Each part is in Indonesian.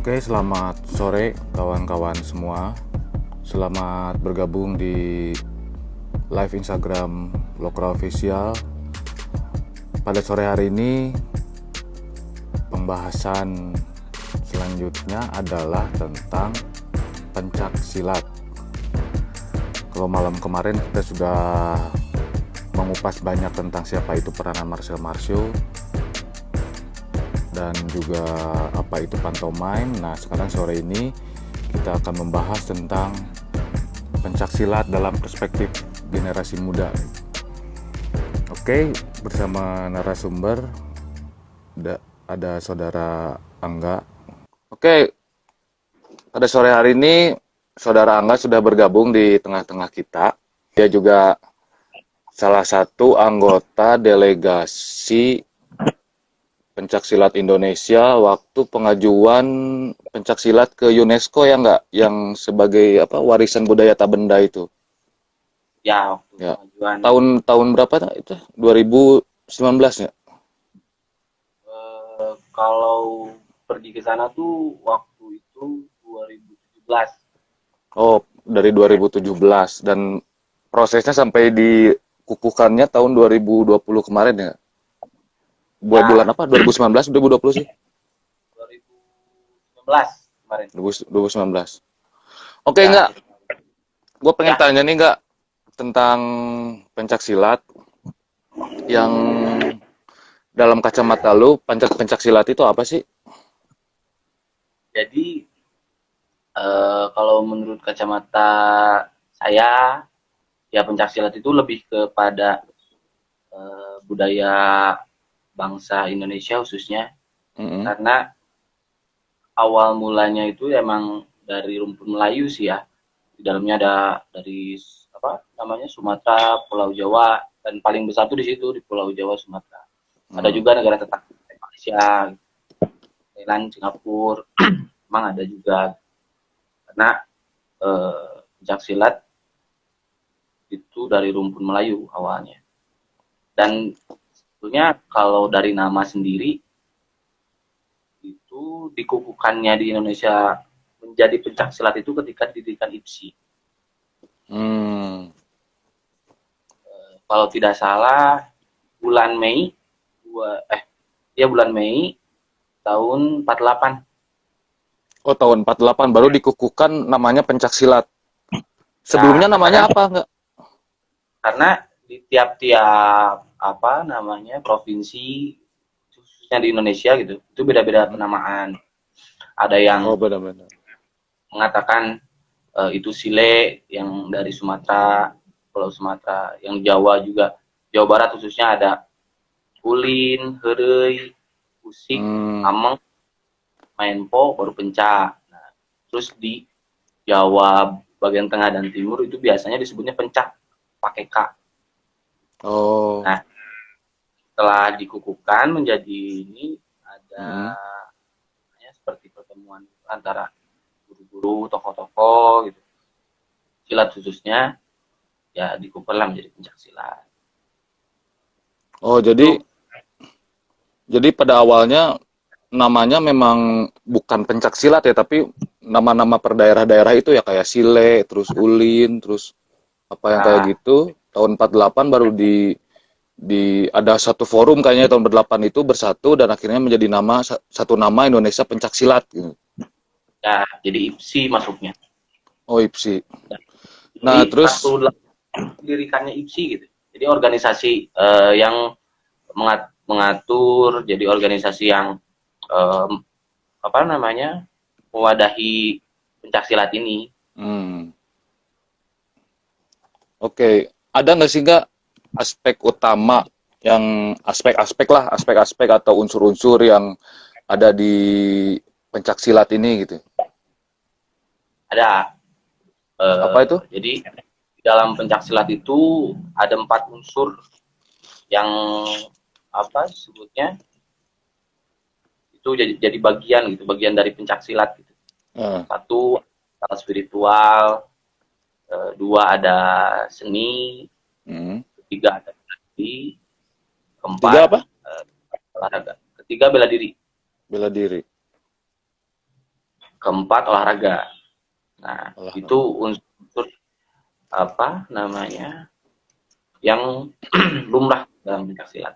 Oke, selamat sore kawan-kawan semua. Selamat bergabung di live Instagram Lokra Official. Pada sore hari ini, pembahasan selanjutnya adalah tentang pencak silat. Kalau malam kemarin kita sudah mengupas banyak tentang siapa itu peranan Marcel Marceau dan juga apa itu pantomime. Nah, sekarang sore ini kita akan membahas tentang pencak silat dalam perspektif generasi muda. Oke, bersama narasumber ada saudara Angga. Oke, pada sore hari ini saudara Angga sudah bergabung di tengah-tengah kita. Dia juga salah satu anggota delegasi pencaksilat Indonesia waktu pengajuan pencaksilat ke UNESCO ya enggak, yang sebagai apa warisan budaya tak benda itu. Ya, waktu Ya. pengajuan Tahun berapa itu? 2019 ya? kalau pergi ke sana tuh waktu itu 2017. Oh, dari 2017 dan prosesnya sampai dikukuhkannya tahun 2020 kemarin ya. Bulan Ya, apa? 2019 2020 sih? 2019 kemarin. 2019. Oke, Ya, enggak. Gue pengen ya. tanya nih enggak tentang pencak silat yang dalam kacamata lu pencak silat itu apa sih? Jadi kalau menurut kacamata saya, ya pencaksilat itu lebih kepada budaya bangsa Indonesia khususnya, Mm-mm. karena awal mulanya itu emang dari rumpun Melayu sih ya. Di dalamnya ada dari apa namanya Sumatera, Pulau Jawa, dan paling besar tuh di situ di Pulau Jawa, Sumatera. Ada Mm. juga negara tetangga Malaysia, Thailand, Singapura, memang ada juga. Karena pencak silat itu dari rumpun Melayu awalnya. Dan sebetulnya kalau dari nama sendiri itu dikukuhkannya di Indonesia menjadi pencak silat itu ketika didirikan IPSI. Hmm. Kalau tidak salah bulan Mei bulan Mei tahun 48. Oh, tahun 48 baru dikukuhkan namanya pencak silat. Sebelumnya Ya, namanya apa enggak? karena di tiap-tiap apa namanya provinsi khususnya di Indonesia gitu itu beda-beda Hmm. penamaan. Ada yang Oh, benar-benar. mengatakan itu sile yang dari Sumatera, Pulau Sumatera, yang Jawa juga, Jawa Barat khususnya ada ulin, herei, usik, Hmm. ameng, maenpo, baru pencak. Nah, terus di Jawa bagian tengah dan timur itu biasanya disebutnya pencak pakai K. Oh. Nah, setelah dikukuhkan menjadi ini ada Mm. ya, seperti pertemuan antara guru-guru, tokoh-tokoh gitu. Silat khususnya ya dikukuhkan menjadi pencak silat. Oh, jadi Itu jadi pada awalnya namanya memang bukan pencak silat ya, tapi nama-nama per daerah-daerah itu ya kayak Sile, terus Ulin, terus apa yang kayak ya, gitu. Tahun 48 baru ada satu forum kayaknya tahun 48 itu bersatu dan akhirnya menjadi satu nama Indonesia pencak silat gitu. ya jadi IPSI masuknya. Oh, IPSI. Jadi Nah, terus dirikannya IPSI gitu. Jadi organisasi yang mengatur, jadi organisasi yang eh, apa namanya mewadahi pencaksilat ini. hmm, oke, ada nggak sih nggak aspek utama yang aspek-aspek lah, aspek-aspek atau unsur-unsur yang ada di pencak silat ini gitu? Ada Apa itu? jadi di dalam pencaksilat itu ada 4 unsur yang apa sebutnya itu jadi bagian gitu, bagian dari pencaksilat gitu. Eh, Satu spiritual, dua ada seni, hmm. ketiga ada tadi, Tiga keempat apa? olahraga, ketiga bela diri. Bela diri. keempat olahraga. Nah, Olahraga. itu unsur apa namanya yang lumrah dalam pencaksilat.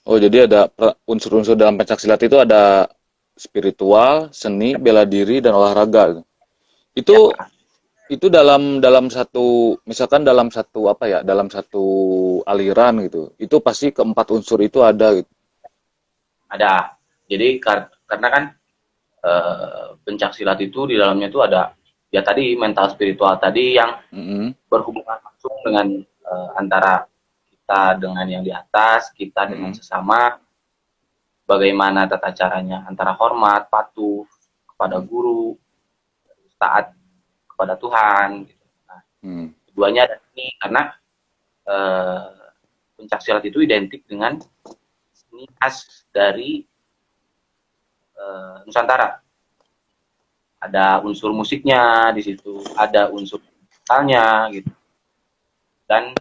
Oh, jadi ada unsur-unsur dalam pencaksilat itu ada spiritual, seni, bela diri, dan olahraga. Itu Ya, itu dalam satu, misalkan dalam satu apa ya, dalam satu aliran gitu. Itu pasti keempat unsur itu ada gitu. ada. Jadi karena kan pencaksilat itu di dalamnya itu ada ya tadi mental spiritual tadi yang berhubungan langsung dengan antara kita dengan yang di atas, kita dengan sesama, bagaimana tata caranya antara hormat, patuh kepada guru, taat kepada Tuhan. Gitu. Nah, keduanya ada ini karena pencaksilat itu identik dengan seni khas dari Nusantara. Ada unsur musiknya di situ, ada unsur mentalnya gitu, dan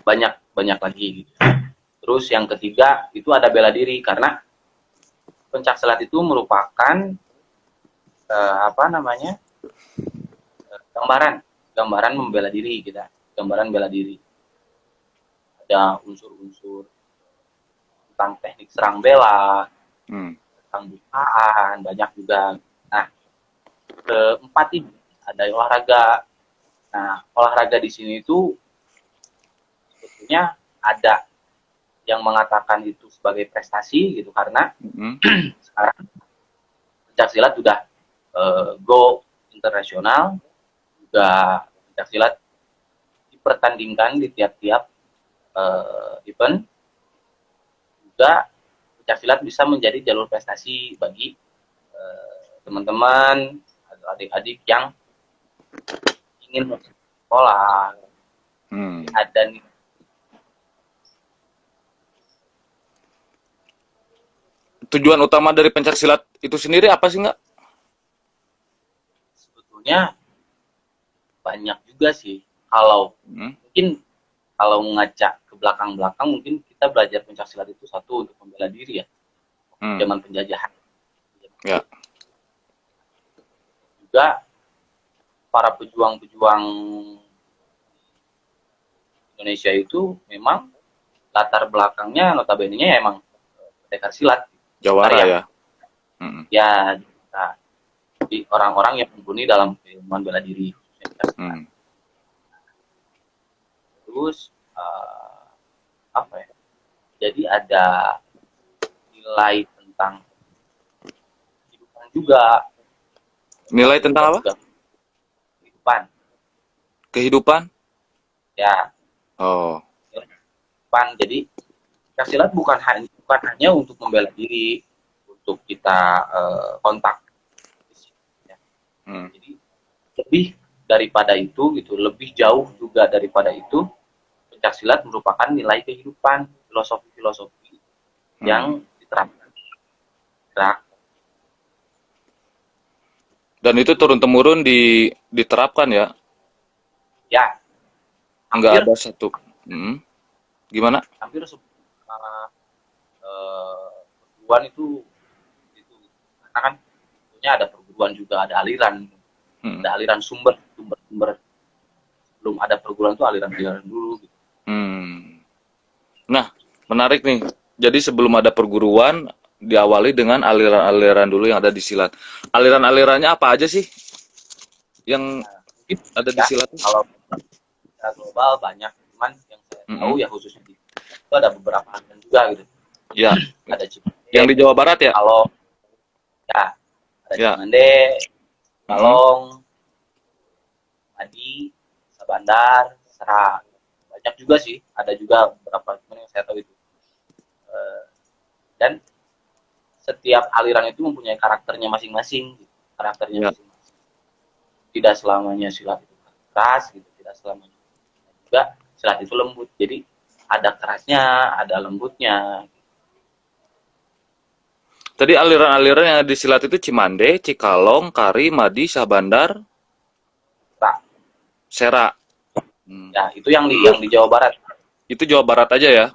banyak lagi gitu. Terus yang ketiga itu ada bela diri karena pencaksilat itu merupakan gambaran membela diri kita, gambaran bela diri. Ada unsur-unsur tentang teknik serang bela, tentang bukaan, banyak juga. Nah, keempat ini ada olahraga. Nah, olahraga di sini itu sebetulnya ada yang mengatakan itu sebagai prestasi gitu karena sekarang pencaksilat sudah go internasional, juga pencaksilat dipertandingkan di tiap-tiap event, juga pencaksilat bisa menjadi jalur prestasi bagi teman-teman atau adik-adik yang ingin masuk sekolah. Ada nih tujuan utama dari pencaksilat itu sendiri apa sih, nggak? sebetulnya banyak juga sih. Kalau mungkin kalau ngaca ke belakang-belakang mungkin kita belajar pencaksilat itu satu untuk membela diri ya. Zaman penjajahan. Ya. Juga para pejuang-pejuang Indonesia itu memang latar belakangnya notabene-nya emang pendekar silat. Jawara ya. Ya, nah, jadi orang-orang yang mumpuni dalam keilmuan bela diri. Terus apa ya? Jadi ada nilai tentang kehidupan juga. Nilai tentang apa? Kehidupan. Kehidupan? Ya. Oh. Kehidupan. Jadi pencaksilat bukan hanya untuk membela diri, untuk kita kontak. Ya. Jadi lebih daripada itu gitu, lebih jauh juga daripada itu, pencaksilat merupakan nilai kehidupan, filosofi yang diterapkan. Dan itu turun-temurun diterapkan ya? Ya. Enggak ada satu. Gimana? Hampir perguruan itu karena kan tentunya ada perguruan juga ada aliran, ada aliran sumber belum ada perguruan itu aliran dulu gitu. Nah, menarik nih. Jadi sebelum ada perguruan diawali dengan aliran-aliran dulu yang ada di silat. Aliran-alirannya apa aja sih yang ada di silat? Kalau secara global banyak, cuman yang saya tahu ya khususnya di itu ada beberapa aliran juga gitu. Ya. Ada Cimande. Yang di Jawa Barat ya? Kalau ya ada Cimande, Kalong, Adi, Sabandar, Serang. Banyak juga sih, ada juga beberapa yang saya tahu itu. Dan setiap aliran itu mempunyai karakternya masing-masing, masing-masing. Tidak selamanya silat itu keras, gitu. Tidak selamanya juga silat itu lembut. Jadi ada kerasnya, ada lembutnya. Tadi aliran-aliran yang di silat itu Cimande, Cikalong, Kari, Madi, Sabandar, Sera. Ya, itu yang di Jawa Barat. Itu Jawa Barat aja ya.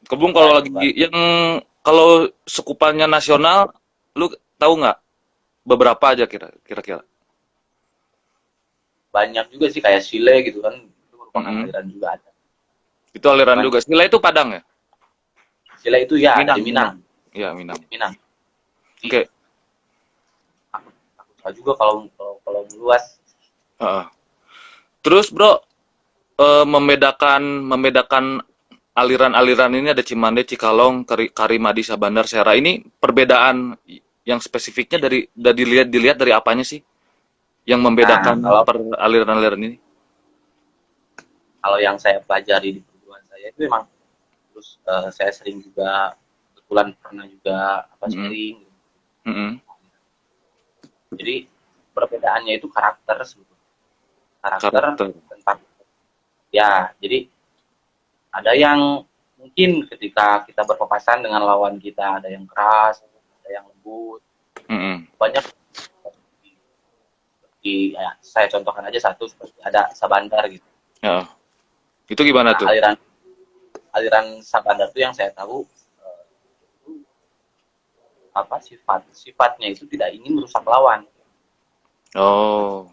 Kebun kalau lagi yang kalau sekupannya nasional lu tahu nggak beberapa aja kira-kira? Banyak juga sih kayak sile gitu kan, itu merupakan Mm-mm. aliran juga ada. Itu aliran Cuman juga. Sila itu Padang ya? sile itu ya Minang, dari Minang. Minang, Iya, Minang. Minang. Jadi Oke. aku suka juga kalau meluas. Heeh. Terus bro, membedakan membedakan aliran-aliran ini ada Cimande, Cikalong, Karimadi, Sabandar, Sera. Ini perbedaan yang spesifiknya dari dilihat dari apanya sih yang Nah, membedakan per aliran-aliran ini? kalau yang saya pelajari di perguruan saya itu memang, terus saya sering juga kebetulan pernah juga apa Mm-mm. sharing. Mm-mm. Jadi perbedaannya itu karakter sebetulnya. Karakter Karakter. tentang, ya, jadi ada yang mungkin ketika kita berpapasan dengan lawan kita ada yang keras, ada yang lembut, Mm-mm. banyak seperti ya, saya contohkan aja satu seperti ada Sabandar gitu. Ya. Itu gimana Nah, tuh? aliran aliran Sabandar itu yang saya tahu itu apa sifatnya itu tidak ingin merusak lawan. Oh,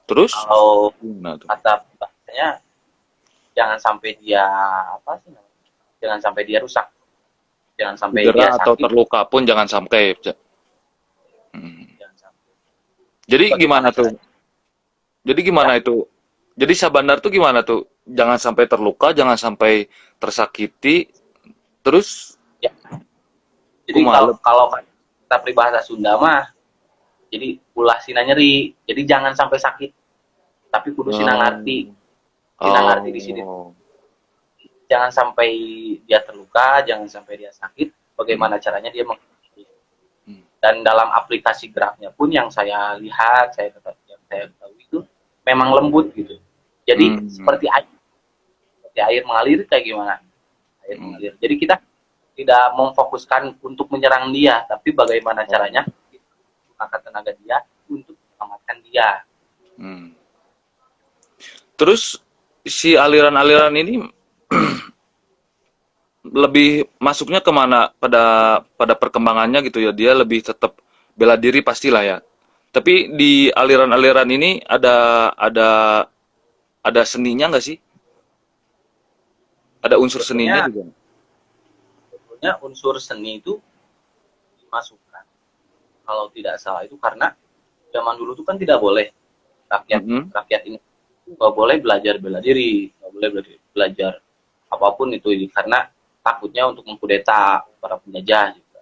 terus Kalau gimana tuh? kata bahasanya jangan sampai dia apa sih namanya? Jangan sampai dia rusak, jangan sampai Cedera dia atau sakit, terluka pun jangan sampai. Mm. jangan sampai. Jadi Jadi bagaimana gimana tuh? caranya? Jadi Ya, gimana itu? Jadi Sabandar tuh gimana tuh? Jangan sampai terluka, jangan sampai tersakiti, terus ya. Jadi kumaha? kalau kalau kita peribahasa Sunda mah, jadi ulah sina nyeri. Jadi jangan sampai sakit, tapi kudu sina ngarti. Oh, Sina ngarti di sini. oh, Jangan sampai dia terluka, jangan sampai dia sakit. hmm, Bagaimana caranya dia menghadapi. hmm, Dan dalam aplikasi geraknya pun yang saya lihat, yang saya tahu itu memang lembut gitu. Jadi hmm, seperti air mengalir kayak gimana? Air hmm. mengalir. Jadi kita tidak memfokuskan untuk menyerang dia, tapi bagaimana Oh, caranya menggunakan tenaga dia untuk menyelamatkan dia. hmm. Terus si aliran-aliran ini lebih masuknya kemana pada pada perkembangannya gitu ya? Dia lebih tetap bela diri pastilah ya. Tapi di aliran-aliran ini ada seninya nggak sih? Ada unsur seninya Sebetulnya, juga. sebetulnya unsur seni itu dimasukkan. Kalau tidak salah itu karena zaman dulu itu kan tidak boleh rakyat Mm-mm. rakyat ini nggak boleh belajar bela diri, nggak boleh belajar apapun itu karena takutnya untuk mengkudeta para penjajah juga.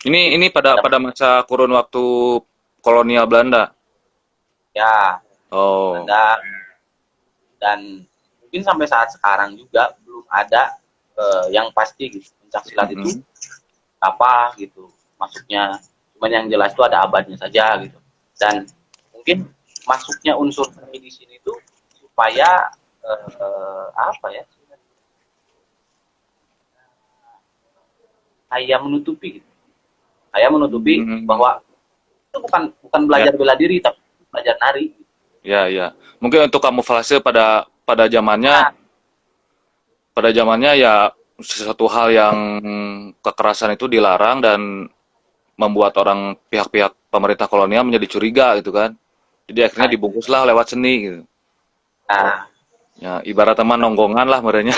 Jadi Ini pada pada pada masa kurun waktu kolonial Belanda. ya Oh. Anda dan mungkin sampai saat sekarang juga belum ada yang pasti gitu pencak silat itu Mm-mm. apa gitu masuknya, cuman yang jelas itu ada abadnya saja gitu. Dan mungkin masuknya unsur seni di sini tuh supaya apa ya, kayak menutupi gitu. Kayak menutupi Hmm. bahwa itu bukan bukan Ya, belajar bela diri tapi belajar nari gitu. ya, ya. Mungkin untuk kamuflase pada Nah, pada zamannya ya sesuatu hal yang kekerasan itu dilarang dan membuat orang pihak-pihak pemerintah kolonial menjadi curiga gitu kan. Jadi akhirnya nah itu dia. dibungkuslah lewat seni gitu. Nah, Ya, ibarat teman nonggongan lah merenya.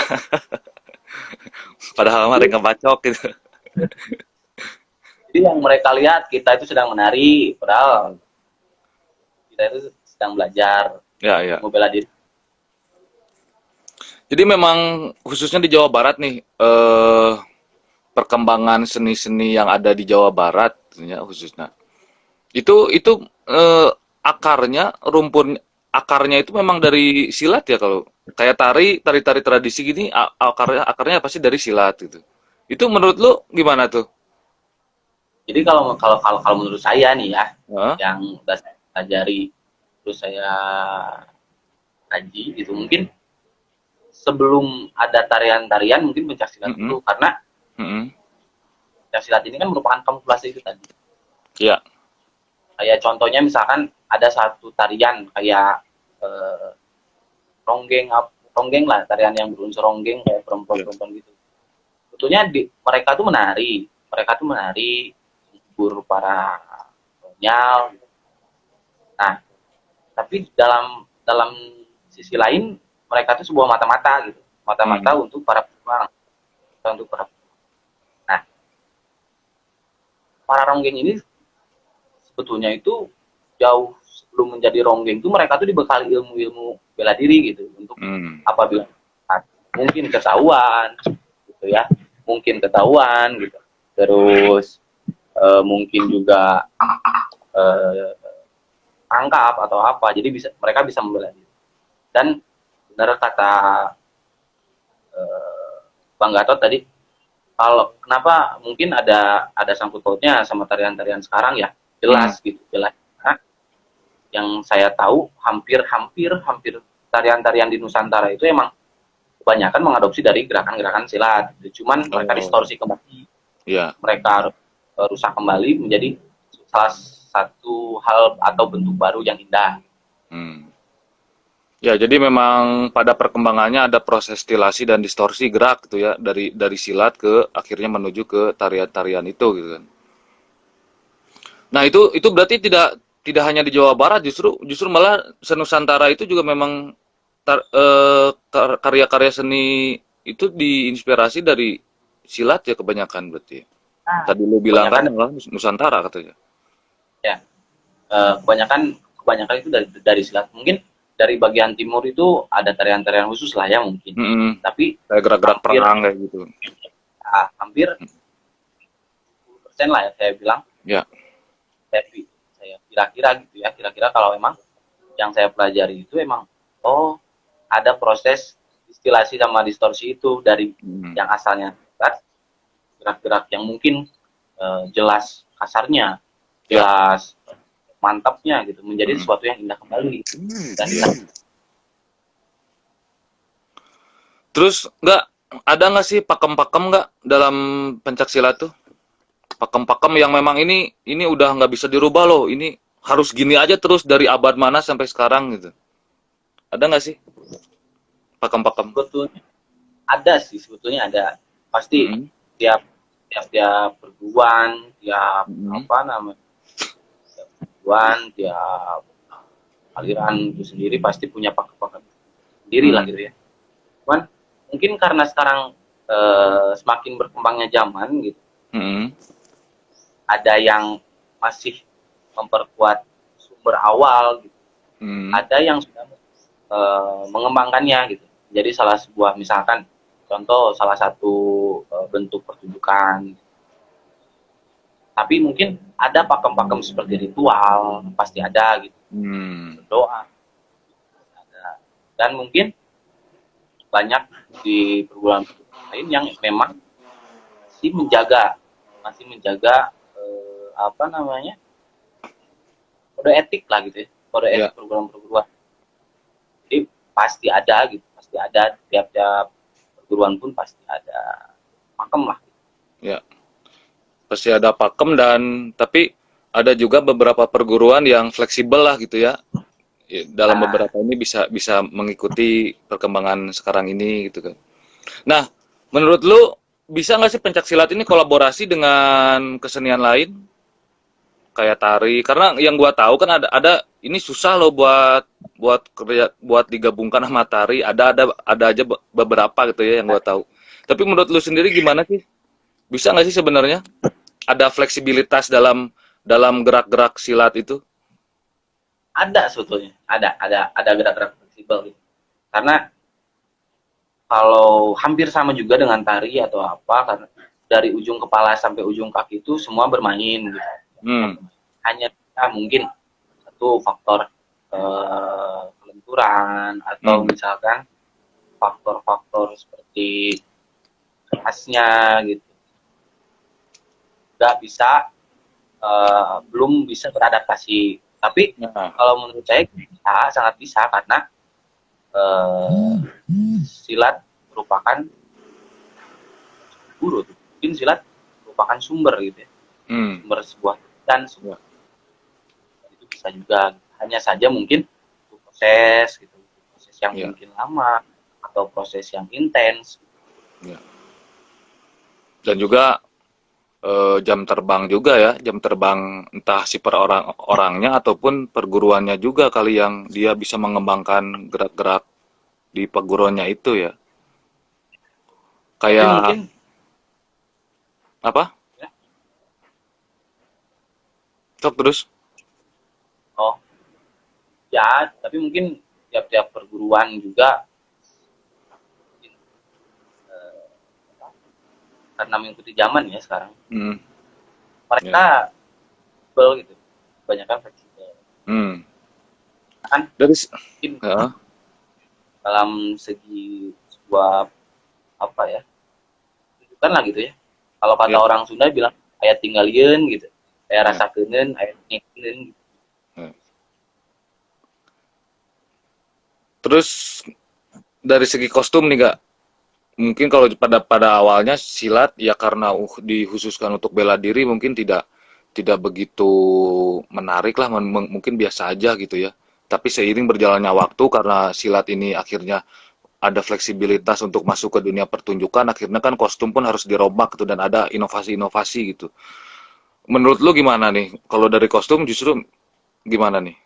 Padahal mah jadi, mereka bacok gitu. jadi yang mereka lihat kita itu sedang menari, padahal kita itu sedang belajar Ya, ya. ilmu bela diri. Jadi memang khususnya di Jawa Barat nih, perkembangan seni-seni yang ada di Jawa Barat ya khususnya. Itu akarnya akarnya itu memang dari silat ya kalau kayak tari-tari tradisi gini akarnya pasti dari silat gitu. Itu menurut lu gimana tuh? Jadi kalau kalau kalau kalau menurut saya nih ya, Hah? yang udah saya pelajari terus saya kaji gitu, mungkin sebelum ada tarian-tarian mungkin pencaksilat Mm-mm. dulu karena Mm-mm. pencaksilat ini kan merupakan kamuflase itu tadi. Ya. Kayak contohnya misalkan ada satu tarian kayak eh, ronggeng ronggeng lah, tarian yang berunsur ronggeng kayak Ya. perempuan-perempuan gitu. Sebetulnya mereka tuh menari menghibur para kolonial. Nah, tapi dalam dalam sisi lain mereka itu sebuah mata-mata gitu, mata-mata untuk para pejuang, untuk para. Nah, para ronggeng ini sebetulnya itu jauh sebelum menjadi ronggeng itu mereka tuh dibekali ilmu-ilmu bela diri gitu untuk apabila mungkin ketahuan gitu ya, mungkin ketahuan gitu, terus mungkin juga tangkap atau apa, jadi mereka bisa membela diri. Dan benar kata Bang Gatot tadi, kalau kenapa mungkin ada sangkut pautnya sama tarian-tarian sekarang ya, jelas gitu, jelas. Nah, yang saya tahu hampir tarian-tarian di Nusantara itu emang kebanyakan mengadopsi dari gerakan-gerakan silat. Cuman mereka distorsi kembali, mereka rusak kembali menjadi salah satu hal atau bentuk baru yang indah. Ya, jadi memang pada perkembangannya ada proses stilasi dan distorsi gerak gitu ya, dari silat ke akhirnya menuju ke tarian-tarian itu gitu kan. Nah, itu berarti tidak hanya di Jawa Barat, justru malah senusantara itu juga memang karya-karya seni itu diinspirasi dari silat ya kebanyakan berarti. Tadi lu bilang kan malah Nusantara katanya. Ya, kebanyakan itu dari silat. Mungkin dari bagian timur itu ada tarian-tarian khusus lah ya mungkin. Tapi kayak gerak-gerak perang kayak gitu. Hampir 10% lah ya saya bilang. Ya. Saya kira-kira gitu ya. Kira-kira kalau memang yang saya pelajari itu emang ada proses distilasi sama distorsi itu dari yang asalnya gerak-gerak yang mungkin jelas kasarnya, jelas mantapnya gitu, menjadi sesuatu yang indah kembali. Dan terus ada nggak sih pakem-pakem nggak dalam pencaksilat tuh? Pakem-pakem yang memang ini udah nggak bisa dirubah loh, ini harus gini aja terus dari abad mana sampai sekarang gitu. Ada nggak sih pakem-pakem? Sebetulnya ada. Pasti tiap perguruan, tiap tiap aliran itu sendiri pasti punya pakem-pakem sendiri lah gitu ya. Cuman mungkin karena sekarang semakin berkembangnya zaman gitu, ada yang masih memperkuat sumber awal gitu, ada yang sudah mengembangkannya gitu. Jadi misalkan contoh salah satu bentuk pertunjukan. Tapi mungkin ada pakem-pakem seperti ritual, pasti ada gitu. Doa. Dan mungkin banyak di perguruan lain yang memang masih menjaga kode etik lah gitu ya, kode etik perguruan. Jadi pasti ada tiap-tiap perguruan pun pasti ada pakem lah. Ya, pasti ada pakem tapi ada juga beberapa perguruan yang fleksibel lah gitu ya. Dalam beberapa ini bisa mengikuti perkembangan sekarang ini gitu kan. Nah, menurut lu bisa nggak sih pencaksilat ini kolaborasi dengan kesenian lain kayak tari? Karena yang gua tahu kan ada ini susah loh buat digabungkan sama tari. Ada aja beberapa gitu ya yang gua tahu. Tapi menurut lu sendiri gimana sih? Bisa nggak sih sebenarnya ada fleksibilitas dalam gerak-gerak silat itu? Ada sebetulnya, ada gerak-gerak fleksibel gitu. Karena kalau hampir sama juga dengan tari atau apa, karena dari ujung kepala sampai ujung kaki itu semua bermain gitu. Hanya mungkin satu faktor kelenturan atau misalkan faktor-faktor seperti kerasnya gitu, belum bisa beradaptasi. Tapi kalau menurut saya sangat bisa karena silat merupakan guru, mungkin silat merupakan sumber gitu ya, sumber sebuah dan sebuah itu bisa juga, hanya saja mungkin proses yang mungkin lama atau proses yang intens. Dan juga jam terbang juga ya, jam terbang entah si per orangnya ataupun perguruannya juga kali yang dia bisa mengembangkan gerak-gerak di perguruannya itu ya. Tapi Kayak mungkin apa? ya, Sok terus. oh ya, tapi mungkin tiap-tiap perguruan juga eh, karena mengikuti zaman ya sekarang. Hmm, ya. Mereka fleksibel gitu, kebanyakan fleksibel. Hmm. Kan Dari mungkin ya. dalam segi sebuah apa ya, tunjukkan lah gitu ya. Kalau kata Ya. orang Sunda bilang ayat tinggalin gitu, kayak Ya. rasa kenen, ayat ngikutin. Ya. Terus dari segi kostum nih Kak, mungkin kalau pada awalnya silat ya karena dikhususkan untuk bela diri mungkin tidak begitu menarik lah, mungkin biasa aja gitu ya. Tapi seiring berjalannya waktu karena silat ini akhirnya ada fleksibilitas untuk masuk ke dunia pertunjukan, akhirnya kan kostum pun harus dirombak gitu dan ada inovasi-inovasi gitu. Menurut lu gimana nih? Kalau dari kostum justru gimana nih?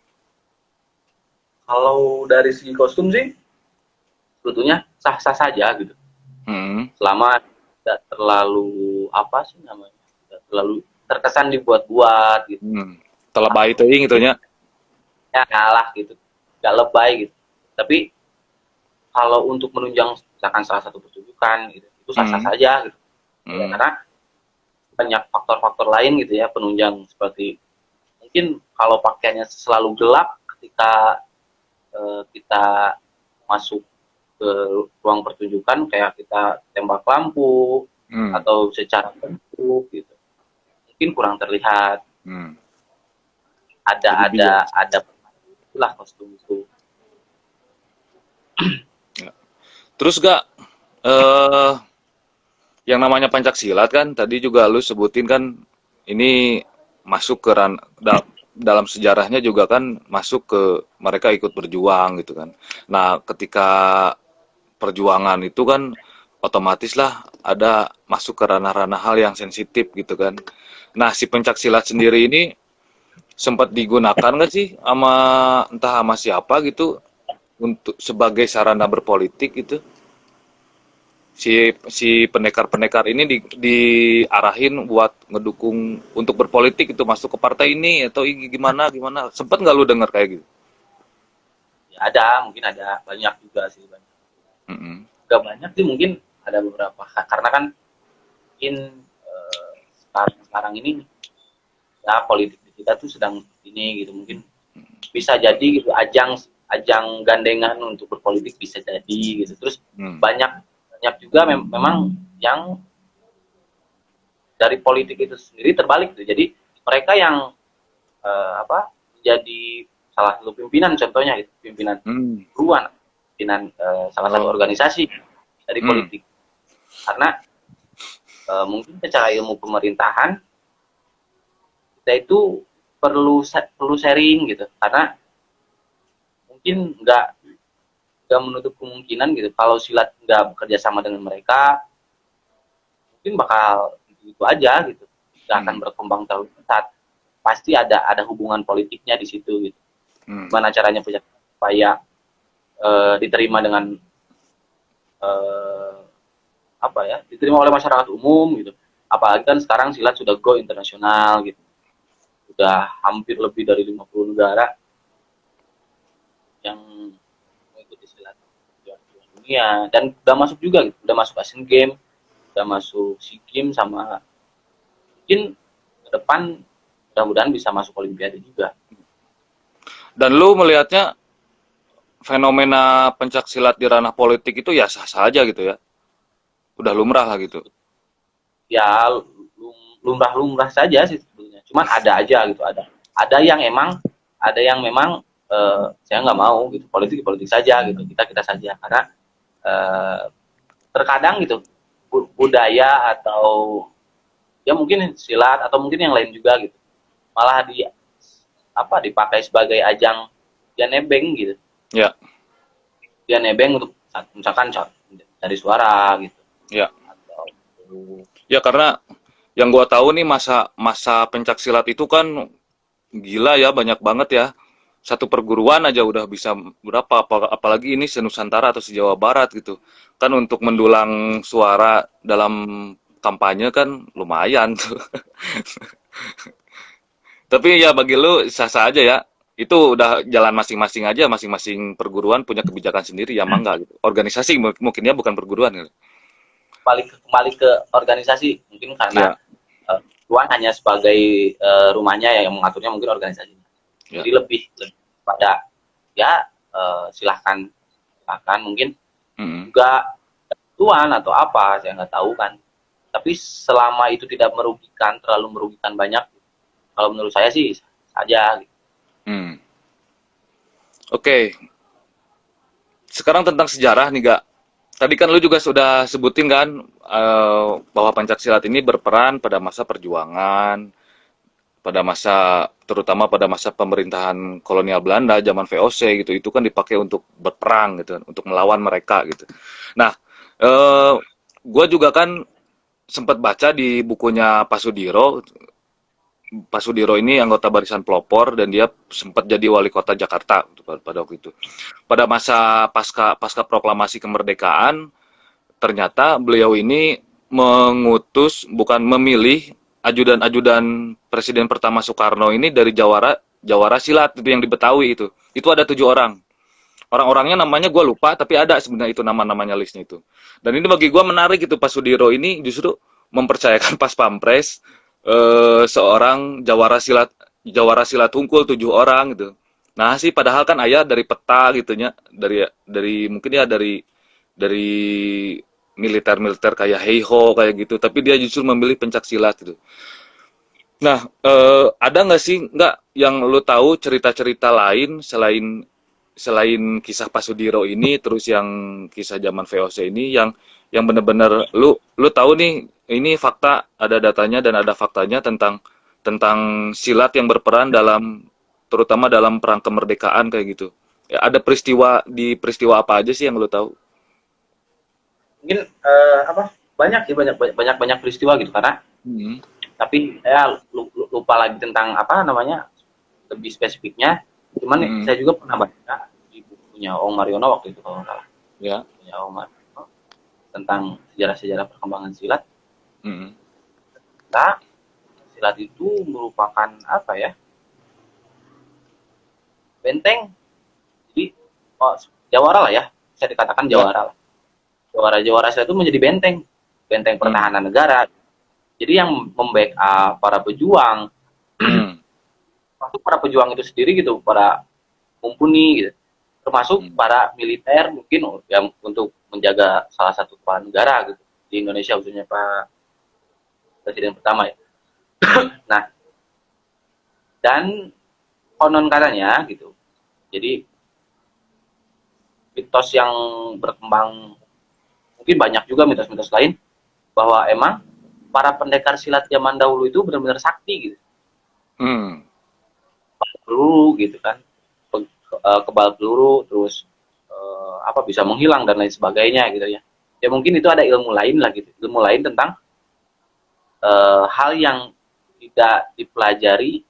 Kalau dari segi kostum sih sebetulnya sah-sah saja gitu. Hmm, Selama tidak terlalu apa sih namanya? Tidak terlalu terkesan dibuat-buat gitu. hmm. Terlebih teuing gitu nya. Ya ngalah gitu. Gak lebay gitu. Tapi kalau untuk menunjang misalkan salah satu pertunjukan gitu, itu sah-sah Hmm, saja gitu. Ya, hmm, karena banyak faktor-faktor lain gitu ya penunjang seperti mungkin kalau pakaiannya selalu gelap ketika kita masuk ke ruang pertunjukan kayak kita tembak lampu hmm, atau secara bentuk gitu mungkin kurang terlihat hmm. ada Jadi ada bias. ada lah kostum itu. Ya. Terus gak eh yang namanya pencak silat kan tadi juga lu sebutin kan ini masuk ke dalam sejarahnya juga kan masuk ke mereka ikut berjuang gitu kan. Nah, ketika perjuangan itu kan otomatis lah ada masuk ke ranah-ranah hal yang sensitif gitu kan. Nah, si pencak silat sendiri ini sempat digunakan nggak sih sama entah sama siapa gitu untuk sebagai sarana berpolitik gitu? Si pendekar-pendekar ini diarahin buat ngedukung untuk berpolitik itu masuk ke partai ini atau gimana gimana sempet nggak lu dengar kayak gitu? Ya, ada mungkin ada banyak juga sih banyak Mm-mm. gak banyak sih mungkin ada beberapa karena kan mungkin sekarang sekarang ini ya politik di kita tuh sedang ini gitu mungkin bisa jadi gitu ajang ajang gandengan untuk berpolitik bisa jadi gitu terus Hmm. banyak banyak juga memang yang dari politik itu sendiri terbalik gitu jadi mereka yang apa jadi salah satu pimpinan contohnya gitu pimpinan Hmm. ruan pimpinan salah satu Oh. organisasi dari Hmm. politik karena mungkin secara ilmu pemerintahan kita itu perlu sharing gitu karena mungkin nggak menutup kemungkinan gitu kalau silat nggak bekerja sama dengan mereka mungkin bakal itu aja gitu nggak akan Hmm. berkembang terlalu pesat pasti ada hubungan politiknya di situ gitu Hmm. gimana caranya supaya diterima dengan eh, apa ya diterima oleh masyarakat umum gitu apalagi kan sekarang silat sudah go internasional gitu sudah hampir lebih dari 50 negara yang mengikuti silat dunia dan udah masuk juga gitu udah masuk Asian Games udah masuk SEA Games sama mungkin ke depan mudah-mudahan bisa masuk Olimpiade juga. Dan lu melihatnya fenomena pencak silat di ranah politik itu ya sah-sah aja gitu ya. Udah lumrah lah gitu. Ya lumrah-lumrah saja sih sebetulnya. Cuman ada aja gitu ada yang memang saya nggak mau gitu politik politik saja gitu kita saja karena eh, terkadang gitu budaya atau ya mungkin silat atau mungkin yang lain juga gitu malah dipakai sebagai ajang dia nebeng gitu Ya, dia nebeng untuk misalkan cari suara gitu ya. atau Ya karena Yang gua tahu nih masa pencak silat itu kan gila ya, banyak banget ya. Satu perguruan aja udah bisa berapa, apalagi ini se-Nusantara atau se-Jawa Barat gitu. Kan untuk mendulang suara dalam kampanye kan lumayan tuh. Tapi ya bagi lu sah-sah aja ya. Itu udah jalan masing-masing aja, masing-masing perguruan punya kebijakan sendiri ya mangga gitu. Organisasi mungkin ya, bukan perguruan gitu. Kembali ke organisasi, mungkin karena Ya, Tuan hanya sebagai rumahnya yang mengaturnya mungkin organisasi. ya. Jadi lebih pada ya silahkan silahkan mungkin Mm-mm. juga Tuan atau apa saya nggak tahu kan. Tapi selama itu tidak merugikan terlalu merugikan banyak, kalau menurut saya sih saja. Gitu. Hmm. Oke, sekarang tentang sejarah nih, Gak. Tadi kan lu juga sudah sebutin kan bahwa Pencaksilat ini berperan pada masa perjuangan, pada masa terutama pada masa pemerintahan kolonial Belanda zaman VOC gitu. Itu kan dipakai untuk berperang gitu, untuk melawan mereka gitu. Nah, eh gue juga kan sempat baca di bukunya Pak Sudiro. Pak Sudiro ini anggota Barisan Pelopor dan dia sempat jadi wali kota Jakarta pada waktu itu. Pada masa pasca pasca proklamasi kemerdekaan, ternyata beliau ini mengutus, bukan memilih, ajudan-ajudan Presiden pertama Soekarno ini dari Jawara Silat itu yang di Betawi itu. Itu ada 7 orang. Orang-orangnya namanya gue lupa, tapi ada sebenarnya itu nama-namanya listnya itu. Dan ini bagi gue menarik itu, Pak Sudiro ini justru mempercayakan Pas Pampres seorang Jawara Silat Hungkul 7 orang gitu. Nah sih padahal kan ayah dari peta gitunya, dari mungkin ya dari militer-militer kayak Heiho kayak gitu, tapi dia justru memilih pencak silat gitu. Nah, ada nggak sih nggak yang lu tahu cerita-cerita lain selain selain kisah Pasudiro ini, terus yang kisah zaman VOC ini yang benar-benar lu tahu nih, ini fakta, ada datanya dan ada faktanya tentang tentang silat yang berperan dalam terutama dalam perang kemerdekaan kayak gitu. Ya, ada peristiwa apa aja sih yang lu tahu? Mungkin apa banyak sih banyak peristiwa gitu karena Hmm. tapi saya lupa lagi tentang apa namanya lebih spesifiknya. Cuman Hmm. saya juga pernah baca di bukunya Om Mariono waktu itu kalau nggak salah. Ya. Bukunya Om Mariono tentang sejarah-sejarah perkembangan silat. Hmm. Nah, silat itu merupakan apa ya? Benteng. Jadi oh, jawara lah ya, bisa dikatakan Ya. jawara lah. Jawara-jawara silat itu menjadi benteng, benteng Hmm. pertahanan negara. Jadi yang membackup para pejuang, Hmm. termasuk para pejuang itu sendiri gitu, para mumpuni gitu, termasuk Hmm. para militer mungkin yang untuk menjaga salah satu kepala negara gitu di Indonesia khususnya Pak Presiden pertama ya. Hmm. Nah, dan konon katanya gitu. Jadi mitos yang berkembang mungkin banyak juga mitos-mitos lain bahwa emang para pendekar silat zaman dahulu itu benar-benar sakti gitu. Hmm. Peluru gitu kan. Kebal peluru terus apa bisa menghilang dan lain sebagainya gitu ya. Ya mungkin itu ada ilmu lain lah gitu. Ilmu lain tentang hal yang tidak dipelajari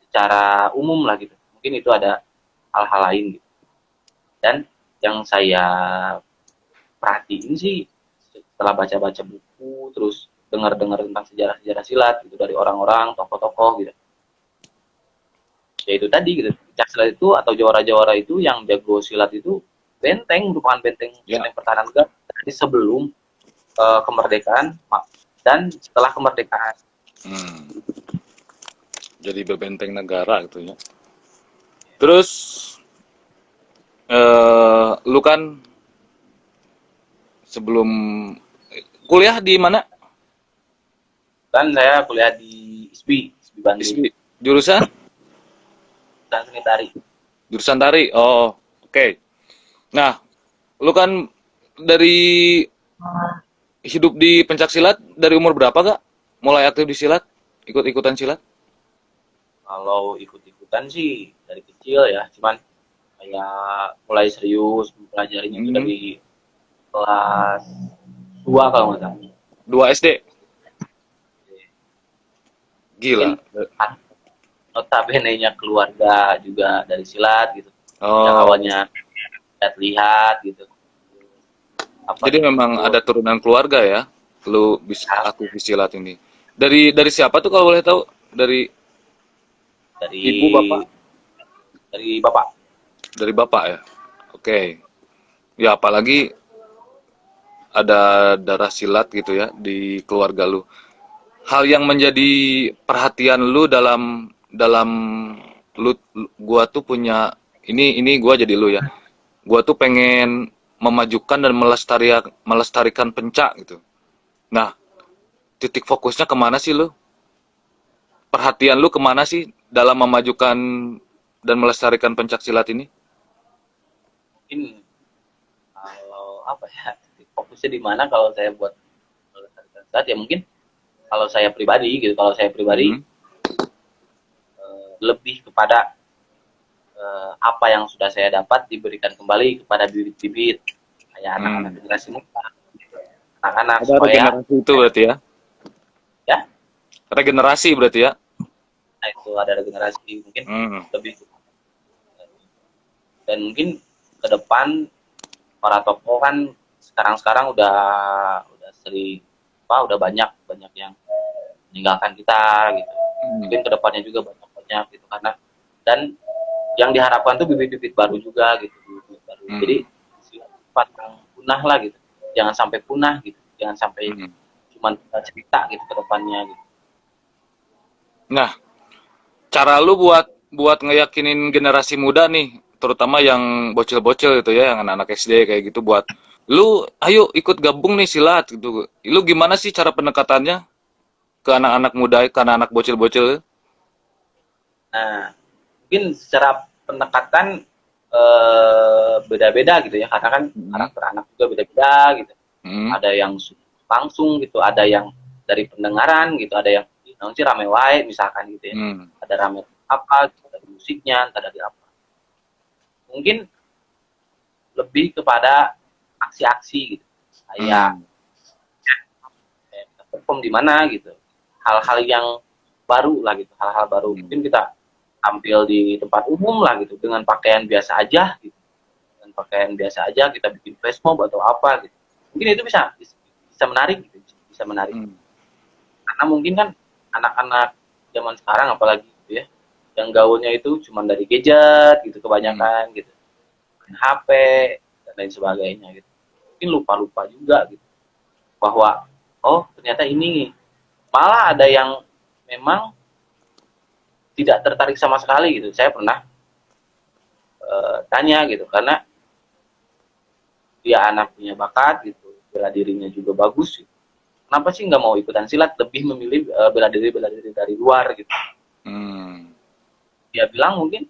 secara umum lah gitu. Mungkin itu ada hal-hal lain gitu. Dan yang saya perhatiin sih setelah baca-baca buku terus dengar-dengar tentang sejarah-sejarah silat gitu dari orang-orang tokoh-tokoh gitu ya itu tadi gitu pencak silat itu atau jawara-jawara itu yang jago silat itu benteng merupakan benteng Ya. benteng pertahanan negara dari sebelum kemerdekaan dan setelah kemerdekaan. Hmm. Jadi bebenteng negara gitu ya. Terus lu kan sebelum kuliah di mana? Dan saya kuliah di ISBI Bandung ISBI. Jurusan? dan seni tari. Jurusan tari. Oh, oke. Nah, lu kan dari hidup di pencak silat dari umur berapa, Kak? Mulai aktif di silat? Ikut-ikutan silat? Kalau ikut-ikutan sih dari kecil ya, cuman kayak mulai serius mempelajarinya itu Hmm. dari kelas 2 kalau nggak salah. 2 SD. Gila. Mungkin notabene-nya keluarga juga dari silat gitu. Yang Oh, awalnya lihat gitu. Apa jadi memang ikut ada turunan keluarga ya, lu bisa aktivis silat ini. Dari siapa tuh kalau boleh tahu? Dari dari ibu, bapak? bapak. Dari bapak ya. Oke. Ya apalagi ada darah silat gitu ya di keluarga lu. Hal yang menjadi perhatian lu dalam gua tuh punya ini gua jadi lu ya. Gua tuh pengen memajukan dan melestarikan pencak gitu. Nah, titik fokusnya kemana sih lu? Perhatian lu kemana sih dalam memajukan dan melestarikan pencak silat ini? Mungkin kalau apa ya, fokusnya di mana kalau saya buat melestarikan silat ya mungkin kalau saya pribadi gitu, kalau saya pribadi Hmm. lebih kepada apa yang sudah saya dapat diberikan kembali kepada bibit-bibit kayak anak-anak Hmm. generasi muda, anak-anak Ada supaya regenerasi itu berarti ya? ya, Regenerasi berarti ya? nah itu ada regenerasi mungkin Hmm. lebih, dan mungkin ke depan para tokoh kan sekarang udah sering udah banyak banyak yang meninggalkan kita gitu, Hmm. mungkin kedepannya juga banyak banyak gitu karena, dan yang diharapkan tuh bibit-bibit baru juga gitu, bibit baru. Jadi Hmm. sifat yang punah lah gitu, jangan sampai punah gitu, jangan sampai Hmm. cuman cerita gitu ke depannya gitu. Nah, cara lu buat buat ngeyakinin generasi muda nih, terutama yang bocil-bocil gitu ya, yang anak-anak SD kayak gitu buat lu ayo ikut gabung nih silat gitu. Lu gimana sih cara pendekatannya ke anak-anak muda, ke anak-anak bocil-bocil? Nah, mungkin secara pendekatan beda-beda gitu ya, karena kan Hmm. karakter anak juga beda-beda gitu. Hmm. Ada yang langsung gitu, ada yang dari pendengaran gitu, ada yang namun sih rame wae misalkan gitu ya. Hmm. Ada rame apa, gitu, dari musiknya, entah dari apa. Mungkin lebih kepada aksi-aksi gitu. Kayak Hmm. perform di mana gitu. Hal-hal yang baru lah gitu, hal-hal baru. Hmm. Mungkin kita tampil di tempat umum lah gitu dengan pakaian biasa aja gitu. Dengan pakaian biasa aja kita bikin flash mob atau apa gitu. Mungkin itu bisa menarik gitu, bisa menarik. Hmm. Karena mungkin kan anak-anak zaman sekarang apalagi gitu ya, yang gaulnya itu cuma dari gadget gitu Hmm. kebanyakan gitu, main HP dan lain sebagainya gitu. Mungkin lupa-lupa juga gitu bahwa oh ternyata ini, malah ada yang memang tidak tertarik sama sekali gitu. Saya pernah tanya gitu karena dia anak punya bakat gitu, bela dirinya juga bagus gitu. Kenapa sih nggak mau ikutan silat, lebih memilih bela diri dari luar gitu. Hmm. Dia bilang mungkin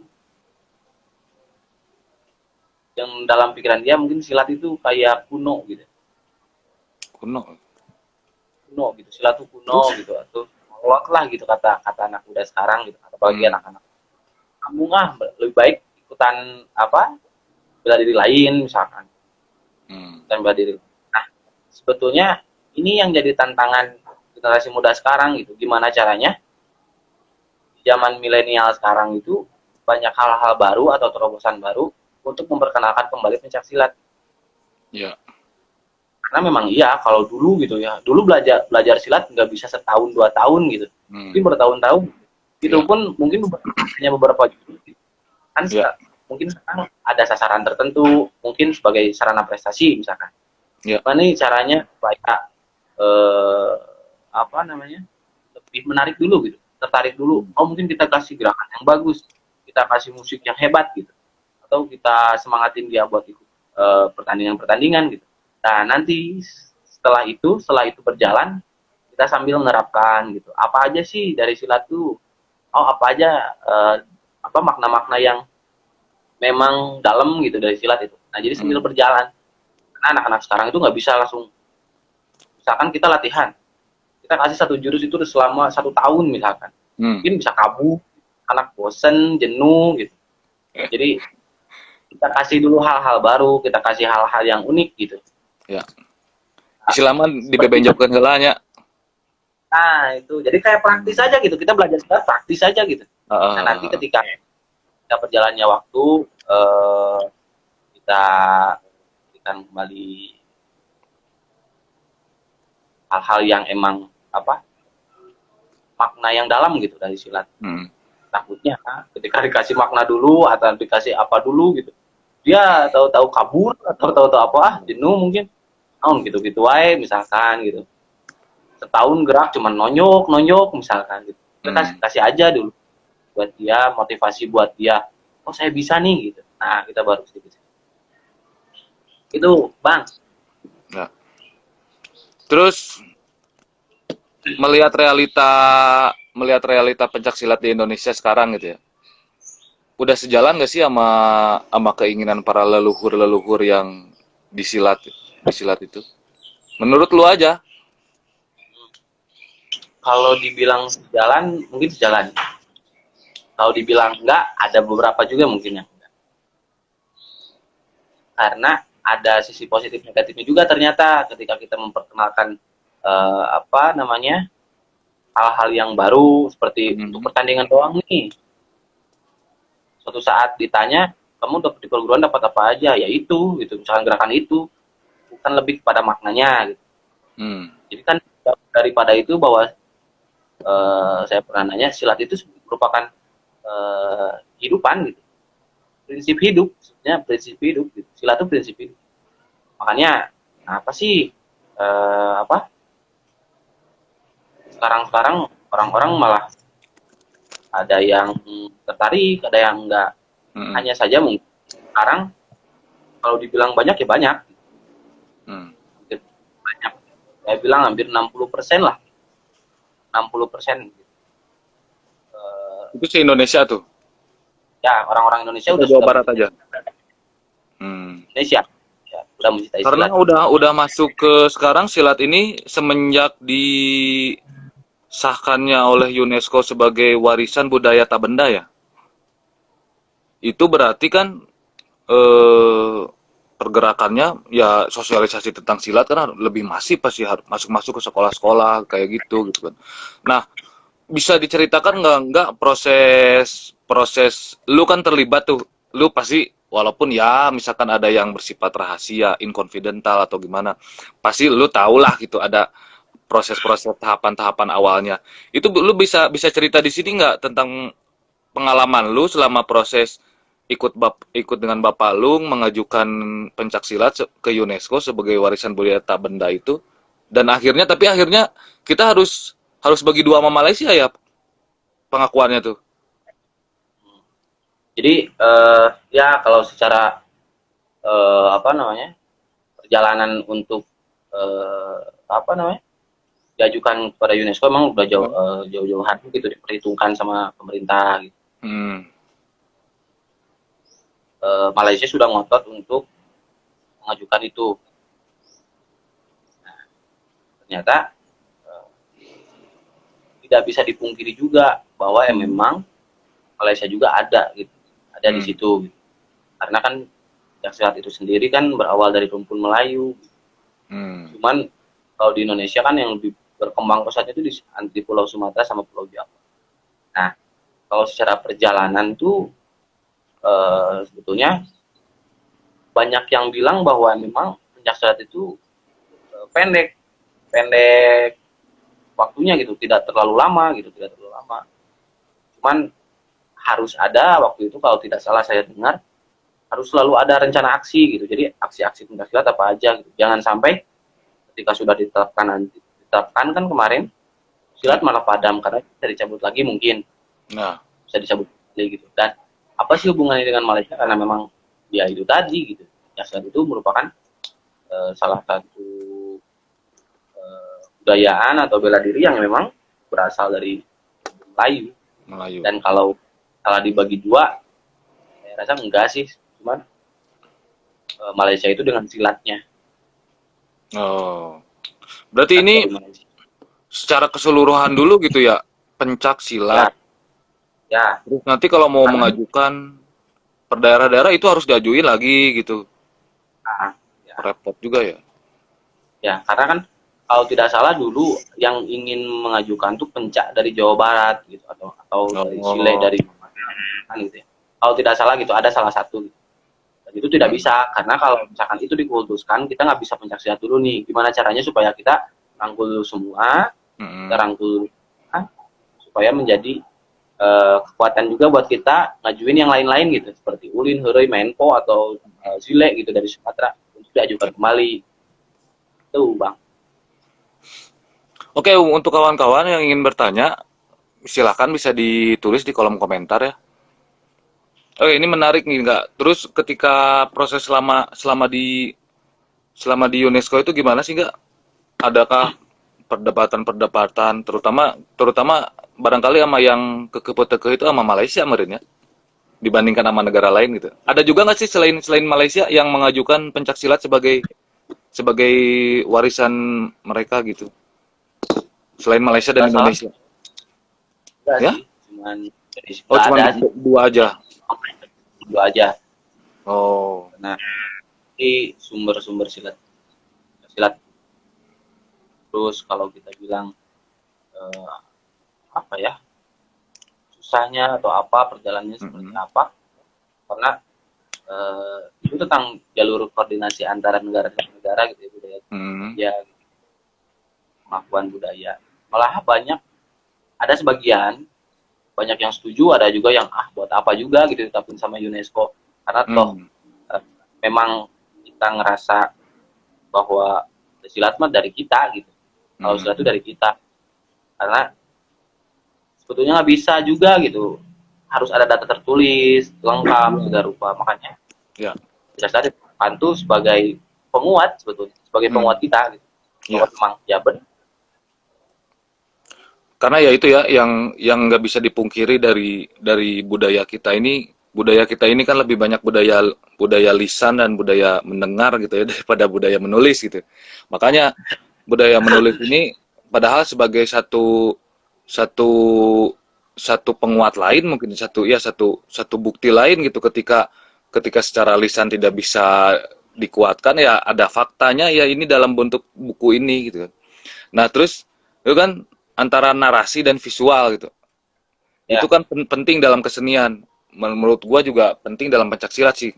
yang dalam pikiran dia mungkin silat itu kayak kuno gitu, Kuno. kuno gitu, silat itu kuno gitu, atau kolot lah gitu kata kata anak muda sekarang gitu, apalagi Hmm. anak-anak kamu lebih baik ikutan apa, bela diri lain misalkan, Hmm. dan bela diri. Nah sebetulnya ini yang jadi tantangan generasi muda sekarang gitu, gimana caranya di zaman milenial sekarang itu banyak hal-hal baru atau terobosan baru untuk memperkenalkan kembali pencak silat. Ya. Karena memang iya kalau dulu gitu ya, dulu belajar belajar silat nggak bisa setahun 2 tahun gitu, mungkin Hmm. bertahun-tahun. Itu Ya. pun mungkin hanya beberapa jurus gitu. Kan Ya. mungkin sekarang ada sasaran tertentu, mungkin sebagai sarana prestasi misalkan. Ya. Gimana nih caranya supaya eh, apa namanya, lebih menarik dulu gitu, tertarik dulu. Hmm. Oh mungkin kita kasih gerakan yang bagus, kita kasih musik yang hebat gitu, atau kita semangatin dia buat ikut pertandingan-pertandingan gitu. Nah nanti setelah itu berjalan, kita sambil menerapkan gitu. Apa aja sih dari silat tuh? Oh apa aja apa makna-makna yang memang dalam gitu dari silat itu. Nah jadi sambil Hmm. berjalan. Karena anak-anak sekarang itu nggak bisa langsung, misalkan kita latihan, kita kasih satu jurus itu selama 1 tahun misalkan, Hmm. mungkin bisa kabur, anak bosen, jenuh gitu. Jadi kita kasih dulu hal-hal baru, kita kasih hal-hal yang unik gitu. Ya. Nah, Istilah mah seperti dibebenjokkeun heula nya. Nah, itu. Jadi kayak praktis aja gitu. Kita belajar silat praktis aja gitu. Nah, nanti ketika kita berjalannya waktu, kita berikan kembali hal-hal yang emang apa makna yang dalam gitu dari silat. Takutnya ketika dikasih makna dulu atau dikasih apa dulu gitu, dia tahu-tahu kabur atau tahu-tahu apa jenuh mungkin, gitu-gitu wae misalkan gitu. Setahun gerak cuman nonyok misalkan gitu. Kita kasih aja dulu buat dia, motivasi buat dia. Oh, saya bisa nih gitu. Nah, kita baru sedikit. Itu, Bang. Ya. Terus melihat realita pencak silat di Indonesia sekarang gitu ya. Udah sejalan gak sih sama keinginan para leluhur yang di silat itu? Menurut lu aja. Kalau dibilang sejalan, mungkin sejalan. Kalau dibilang enggak, ada beberapa juga mungkin yang enggak. Karena ada sisi positif negatifnya juga ternyata ketika kita memperkenalkan hal-hal yang baru seperti untuk pertandingan doang nih. Suatu saat ditanya, kamu di perguruan dapat apa aja? Ya itu, gitu. Misalkan gerakan itu, bukan lebih kepada maknanya. Gitu. Jadi kan daripada itu bahwa saya pernah nanya, silat itu merupakan kehidupan gitu. Prinsip hidup, sebenarnya prinsip hidup gitu. Silat itu prinsip hidup. Makanya apa sih sekarang orang-orang malah ada yang tertarik, ada yang enggak. Hanya saja mungkin sekarang kalau dibilang banyak ya banyak. Banyak. Saya bilang hampir 60% lah. 60%. Itu se Indonesia tuh. Ya, orang-orang Indonesia udah Jawa Barat aja. Indonesia. Ya, udah mencintai karena silat. udah masuk ke sekarang silat ini semenjak disahkannya oleh UNESCO sebagai warisan budaya tak benda ya. Itu berarti kan pergerakannya ya sosialisasi tentang silat kan lebih masif pasti harus masuk ke sekolah-sekolah kayak gitu kan. Nah, bisa diceritakan nggak proses lu kan terlibat tuh, lu pasti walaupun ya misalkan ada yang bersifat rahasia, inconfidental atau gimana, pasti lu tau lah gitu ada proses-proses tahapan-tahapan awalnya. Itu lu bisa cerita di sini nggak tentang pengalaman lu selama proses ikut dengan Bapak lu mengajukan pencak silat ke UNESCO sebagai warisan budaya tak benda itu, dan akhirnya kita harus bagi dua sama Malaysia ya pengakuannya tuh. Jadi ya kalau secara perjalanan untuk diajukan kepada UNESCO memang udah jauh-jauh hari gitu diperhitungkan sama pemerintah gitu. Malaysia sudah ngotot untuk mengajukan itu. Nah, ternyata tidak bisa dipungkiri juga bahwa memang Malaysia juga ada gitu, ada di situ. Gitu. Karena kan silat itu sendiri kan berawal dari rumpun Melayu. Cuman kalau di Indonesia kan yang lebih berkembang pesatnya itu di Pulau Sumatera sama Pulau Jawa. Nah, kalau secara perjalanan tuh sebetulnya banyak yang bilang bahwa memang pencaksilat itu pendek waktunya gitu, tidak terlalu lama. Cuman harus ada waktu itu, kalau tidak salah saya dengar, harus selalu ada rencana aksi gitu. Jadi aksi-aksi pencaksilat apa aja gitu. Jangan sampai ketika sudah ditetapkan kan kemarin silat malah padam karena bisa dicabut lagi mungkin. Nah, bisa dicabut lagi gitu. Dan apa sih hubungannya dengan Malaysia? Karena memang ya itu tadi gitu. Silat itu merupakan salah satu budayaan atau bela diri yang memang berasal dari Melayu. Dan kalau salah dibagi dua, saya rasa enggak sih. Cuman Malaysia itu dengan silatnya. Oh, berarti ini secara keseluruhan dulu gitu ya, pencak silat. Ya. Terus nanti kalau mau mengajukan per daerah-daerah itu harus diajuin lagi gitu. Ya. Repot juga ya. Ya, karena kan kalau tidak salah dulu yang ingin mengajukan tuh Pencak dari Jawa Barat gitu, atau dari Sile dari gitu ya. Kalau tidak salah gitu, ada salah satu gitu. Dan itu tidak bisa, karena kalau misalkan itu dikultuskan, kita nggak bisa pencaksilat dulu nih. Gimana caranya supaya kita rangkul semua, kita rangkul supaya menjadi kekuatan juga buat kita ngajuin yang lain-lain gitu, seperti Ulin, Heroi, Menpo, atau Zile gitu dari Sumatera untuk diajukan kembali. Itu Bang. Oke, untuk kawan-kawan yang ingin bertanya, silakan bisa ditulis di kolom komentar ya. Oke, ini menarik nih nggak? Terus ketika proses selama di UNESCO itu gimana sih nggak? Adakah perdebatan-perdebatan, terutama barangkali sama yang keke itu sama Malaysia meren ya, dibandingkan sama negara lain gitu. Ada juga nggak sih selain Malaysia yang mengajukan pencak silat sebagai warisan mereka gitu? Selain Malaysia dan Indonesia. Ya? Cuman cuma dua aja. Dua aja. Oh. Nah, ini sumber-sumber silat. Terus kalau kita bilang apa ya, susahnya atau apa, perjalanannya seperti apa, karena itu tentang jalur koordinasi antara negara dan negara gitu ya, budaya ya, pengakuan budaya. Malah ada sebagian banyak yang setuju, ada juga yang buat apa juga gitu ditetapin sama UNESCO, karena toh memang kita ngerasa bahwa silat mah dari kita gitu. Kalau silat itu dari kita, karena sebetulnya nggak bisa juga gitu, harus ada data tertulis lengkap segala rupa. Makanya silat itu sebagai penguat, sebetulnya sebagai penguat kita gitu. Memang ya benar. Karena ya itu ya yang nggak bisa dipungkiri dari budaya kita ini. Budaya kita ini kan lebih banyak budaya lisan dan budaya mendengar gitu ya, daripada budaya menulis gitu. Makanya budaya menulis ini padahal sebagai satu penguat lain, mungkin satu bukti lain gitu, ketika secara lisan tidak bisa dikuatkan, ya ada faktanya ya ini dalam bentuk buku ini gitu. Nah, terus itu kan antara narasi dan visual gitu. Itu kan penting dalam kesenian. Menurut gua juga penting dalam pencaksilat sih.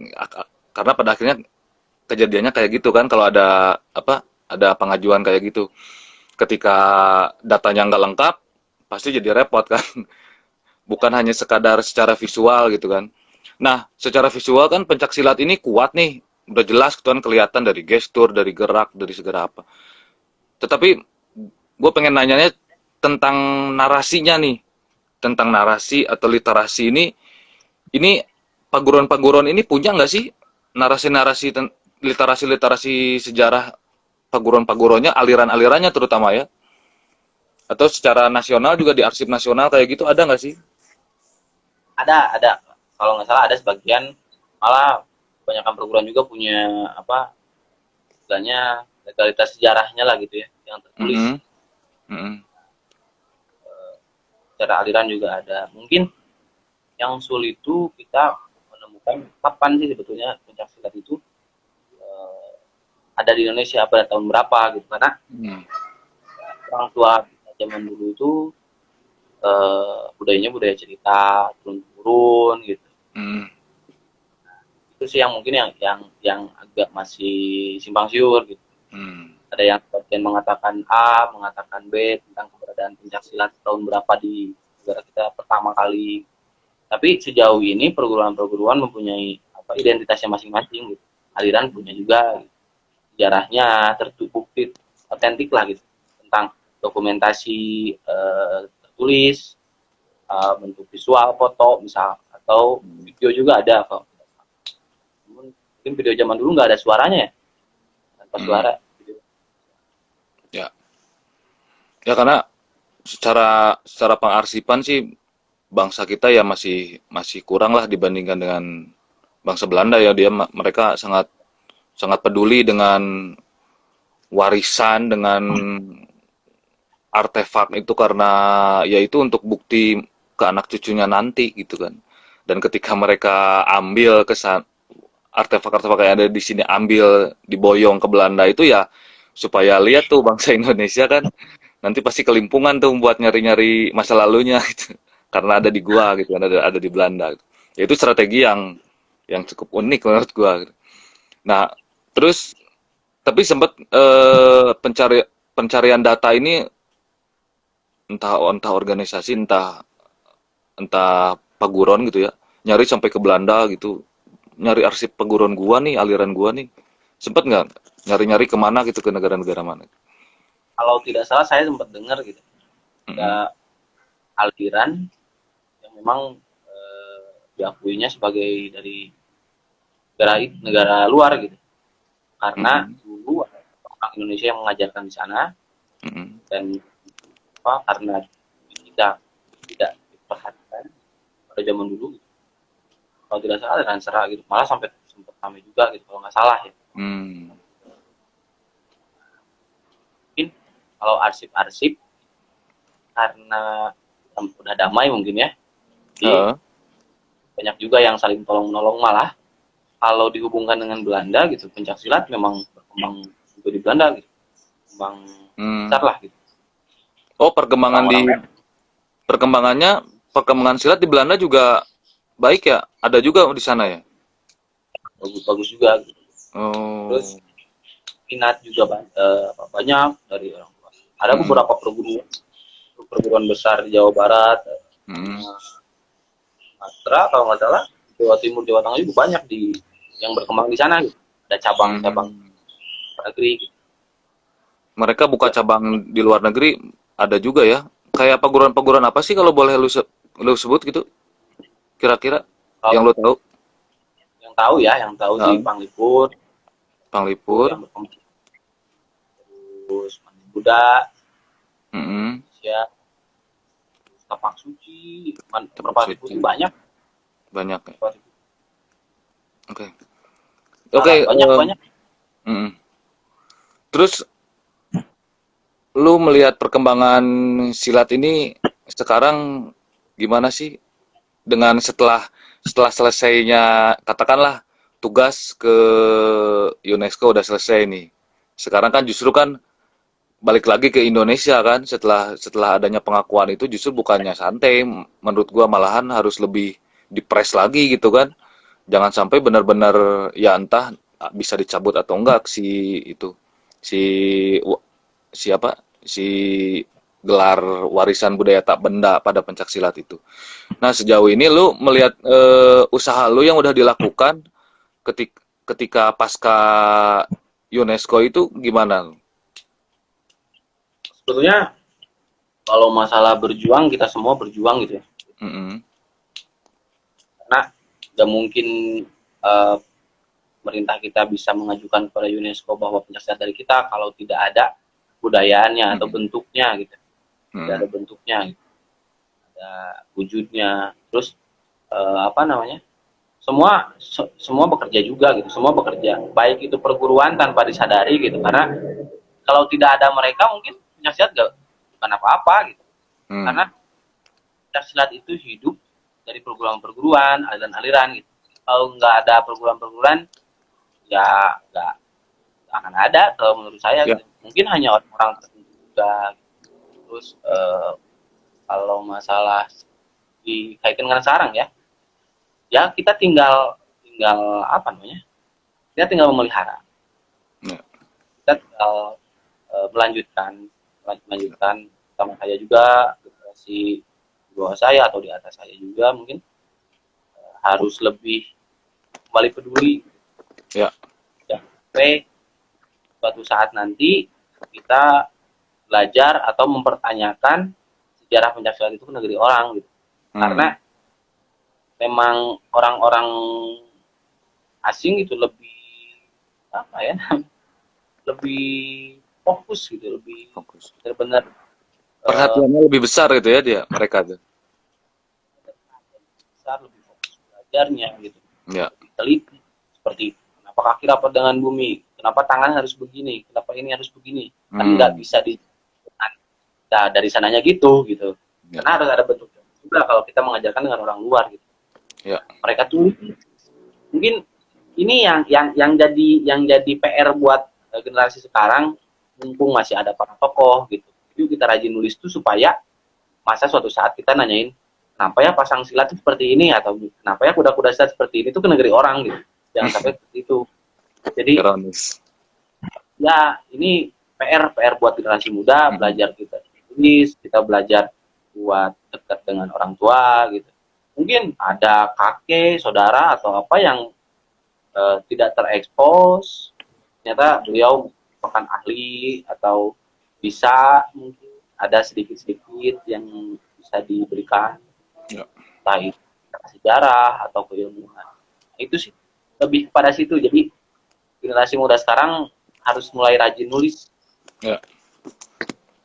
Karena pada akhirnya kejadiannya kayak gitu kan, kalau ada pengajuan kayak gitu. Ketika datanya nggak lengkap, pasti jadi repot kan. Bukan hanya sekadar secara visual gitu kan. Nah, secara visual kan pencaksilat ini kuat nih. Udah jelas kan, kelihatan dari gestur, dari gerak, dari segala apa. Tetapi gue pengen nanyanya tentang narasinya nih, tentang narasi atau literasi ini paguron-paguron ini punya nggak sih narasi-narasi, literasi sejarah paguron-paguronnya, aliran-alirannya terutama ya, atau secara nasional juga di arsip nasional kayak gitu, ada nggak sih? Ada, kalau nggak salah ada sebagian, malah kebanyakan perguruan juga punya istilahnya legalitas sejarahnya lah gitu ya, yang tertulis. Secara aliran juga ada. Mungkin yang sulit itu kita menemukan kapan sih sebetulnya pencaksilat itu ada di Indonesia pada tahun berapa gitu, karena orang tua zaman dulu itu budayanya budaya cerita turun-turun gitu. Itu sih yang mungkin yang agak masih simpang siur gitu. Ada yang sebagian mengatakan A, mengatakan B tentang keberadaan pencaksilat tahun berapa di negara kita pertama kali. Tapi sejauh ini perguruan-perguruan mempunyai identitasnya masing-masing gitu. Aliran punya juga gitu. Sejarahnya terbukti otentik lah gitu, tentang dokumentasi tertulis, bentuk visual, foto misal, atau video juga ada kok. Mungkin video zaman dulu nggak ada suaranya ya, tanpa suara. Ya karena secara pengarsipan sih bangsa kita ya masih kurang lah dibandingkan dengan bangsa Belanda ya. Mereka sangat peduli dengan warisan, dengan artefak itu, karena ya itu untuk bukti ke anak cucunya nanti gitu kan. Dan ketika mereka ambil artefak-artefak yang ada di sini, ambil diboyong ke Belanda, itu ya supaya lihat tuh bangsa Indonesia kan nanti pasti kelimpungan tuh buat nyari-nyari masa lalunya gitu. Karena ada di gua gitu, ada di Belanda. Gitu. Ya, itu strategi yang cukup unik menurut gua. Gitu. Nah, terus tapi sempat pencarian data ini entah entah organisasi entah entah paguron gitu ya, nyari sampai ke Belanda gitu, nyari arsip paguron gua nih, aliran gua nih, sempet nggak nyari-nyari kemana gitu ke negara-negara mana? Kalau tidak salah saya sempat dengar gitu, Mm-mm. ada aliran yang memang diakuinya sebagai dari negara luar gitu. Karena Mm-mm. dulu ada orang Indonesia yang mengajarkan di sana, Mm-mm. dan karena kita tidak diperhatikan pada zaman dulu gitu. Kalau tidak salah dengan serah gitu, malah sampai sempat kami juga gitu kalau nggak salah ya. Hmm. Mungkin kalau arsip-arsip karena udah damai mungkin ya, jadi Heeh. banyak juga yang saling tolong menolong. Malah kalau dihubungkan dengan Belanda gitu, pencak silat memang berkembang juga di Belanda gitu, berkembang besar Hmm. lah gitu. Oh, Orang-orang perkembangan silat di Belanda juga baik ya? Ada juga di sana ya? bagus-bagus juga gitu. Terus Oh. minat juga banyak dari orang tua. Ada Mm-mm. beberapa perguruan besar di Jawa Barat, Mm-mm. Sumatera kalau nggak salah, Jawa Timur, Jawa Tengah juga banyak yang berkembang di sana gitu. Ada cabang-cabang Hmm. negeri gitu. Mereka buka Ya, cabang di luar negeri ada juga ya? Kayak paguron-paguron apa sih kalau boleh lu sebut gitu? Kira-kira yang kalau lu tahu? yang tahu sih Heeh. Panglipur itu Panglipur. yang berkembang, terus Mandi Buddha, Mm-mm. Indonesia, Tapak Suci, Tepuk Merpati Suci. Putih banyak, Banyak ya. Merpati Putih. Oke. Oke. Malah banyak banyak. Mm-mm. Terus lu melihat perkembangan silat ini sekarang gimana sih dengan setelah setelah selesainya katakanlah tugas ke UNESCO udah selesai nih. Sekarang kan justru kan balik lagi ke Indonesia kan setelah setelah adanya pengakuan itu justru bukannya santai menurut gua malahan harus lebih dipres lagi gitu kan. Jangan sampai benar-benar ya entah bisa dicabut atau enggak si itu si siapa si gelar warisan budaya tak benda pada pencak silat itu. Nah, sejauh ini lu melihat usaha lu yang udah dilakukan ketika pasca UNESCO itu gimana? Sebetulnya kalau masalah berjuang, kita semua berjuang gitu ya. Mm-mm. Karena nggak mungkin uh, pemerintah kita bisa mengajukan kepada UNESCO bahwa pencaksilat dari kita kalau tidak ada budayaannya atau Mm-mm. bentuknya gitu. Tidak ada Mm-mm. bentuknya, gitu. Ada wujudnya. Terus apa namanya? Semua bekerja juga gitu. Semua bekerja. Baik itu perguruan tanpa disadari gitu. Karena kalau tidak ada mereka mungkin pencaksilat gak bukan apa-apa gitu. Mm. Karena pencaksilat itu hidup dari perguruan-perguruan, aliran-aliran gitu. Kalau nggak ada perguruan-perguruan, ya nggak akan ada kalau menurut saya Ya. gitu. Mungkin hanya orang-orang tertentu juga. Terus kalau masalah dikaitkan dengan sekarang ya, ya kita tinggal tinggal apa namanya? Kita tinggal memelihara. Ya. Kita tinggal melanjutkan sama saya juga, generasi di bawah saya atau di atas saya juga mungkin harus lebih kembali peduli Ya. ya, sampai suatu saat nanti kita belajar atau mempertanyakan sejarah pencaksilat itu ke negeri orang gitu. Mm. Karena memang orang-orang asing itu lebih apa ya, lebih fokus gitu, lebih Fokus. benar-benar eh, Perhatiannya lebih besar gitu ya dia mereka tuh. besar, lebih fokus belajarnya gitu, Ya. lebih teliti seperti kenapa kaki rapat dengan bumi, kenapa tangan harus begini, kenapa ini harus begini, kan nggak Hmm. bisa nah, dari sananya gitu gitu. Ya. Karena harus ada bentuk juga kalau kita mengajarkan dengan orang luar gitu. Ya. Mereka tuh mungkin ini yang jadi PR buat generasi sekarang, mumpung masih ada para tokoh gitu, yuk kita rajin nulis tuh supaya masa suatu saat kita nanyain kenapa ya pasang silat itu seperti ini, atau kenapa ya kuda-kuda silat seperti ini tuh ke negeri orang gitu. Jangan sampai seperti itu. Jadi Ironis. ya ini PR buat generasi muda, belajar kita tulis, kita belajar buat dekat dengan orang tua gitu. Mungkin ada kakek, saudara atau apa yang tidak terekspos, ternyata beliau merupakan ahli atau bisa mungkin ada sedikit-sedikit yang bisa diberikan, Ya. entah itu sejarah atau keilmuan. Itu sih lebih kepada situ. Jadi generasi muda sekarang harus mulai rajin nulis. Ya.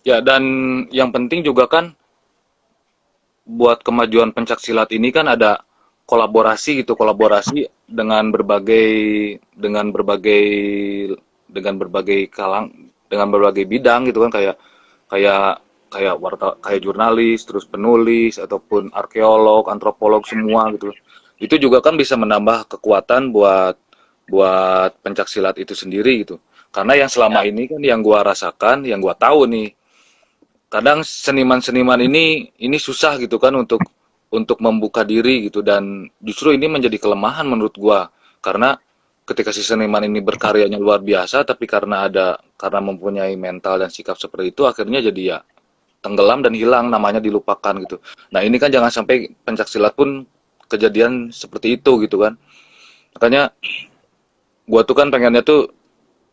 Ya, dan yang penting juga kan buat kemajuan pencak silat ini kan ada kolaborasi gitu, kolaborasi dengan berbagai dengan berbagai dengan berbagai dengan berbagai bidang gitu kan, kayak kayak kayak jurnalis, terus penulis ataupun arkeolog, antropolog semua gitu. Itu juga kan bisa menambah kekuatan buat pencak silat itu sendiri gitu. Karena yang selama ini kan yang gua rasakan, yang gua tahu nih, kadang seniman-seniman ini susah gitu kan untuk membuka diri gitu, dan justru ini menjadi kelemahan menurut gua, karena ketika si seniman ini berkaryanya luar biasa tapi karena mempunyai mental dan sikap seperti itu, akhirnya jadi ya tenggelam dan hilang, namanya dilupakan gitu. Nah, ini kan jangan sampai pencak silat pun kejadian seperti itu gitu kan. Makanya gua tuh kan pengennya tuh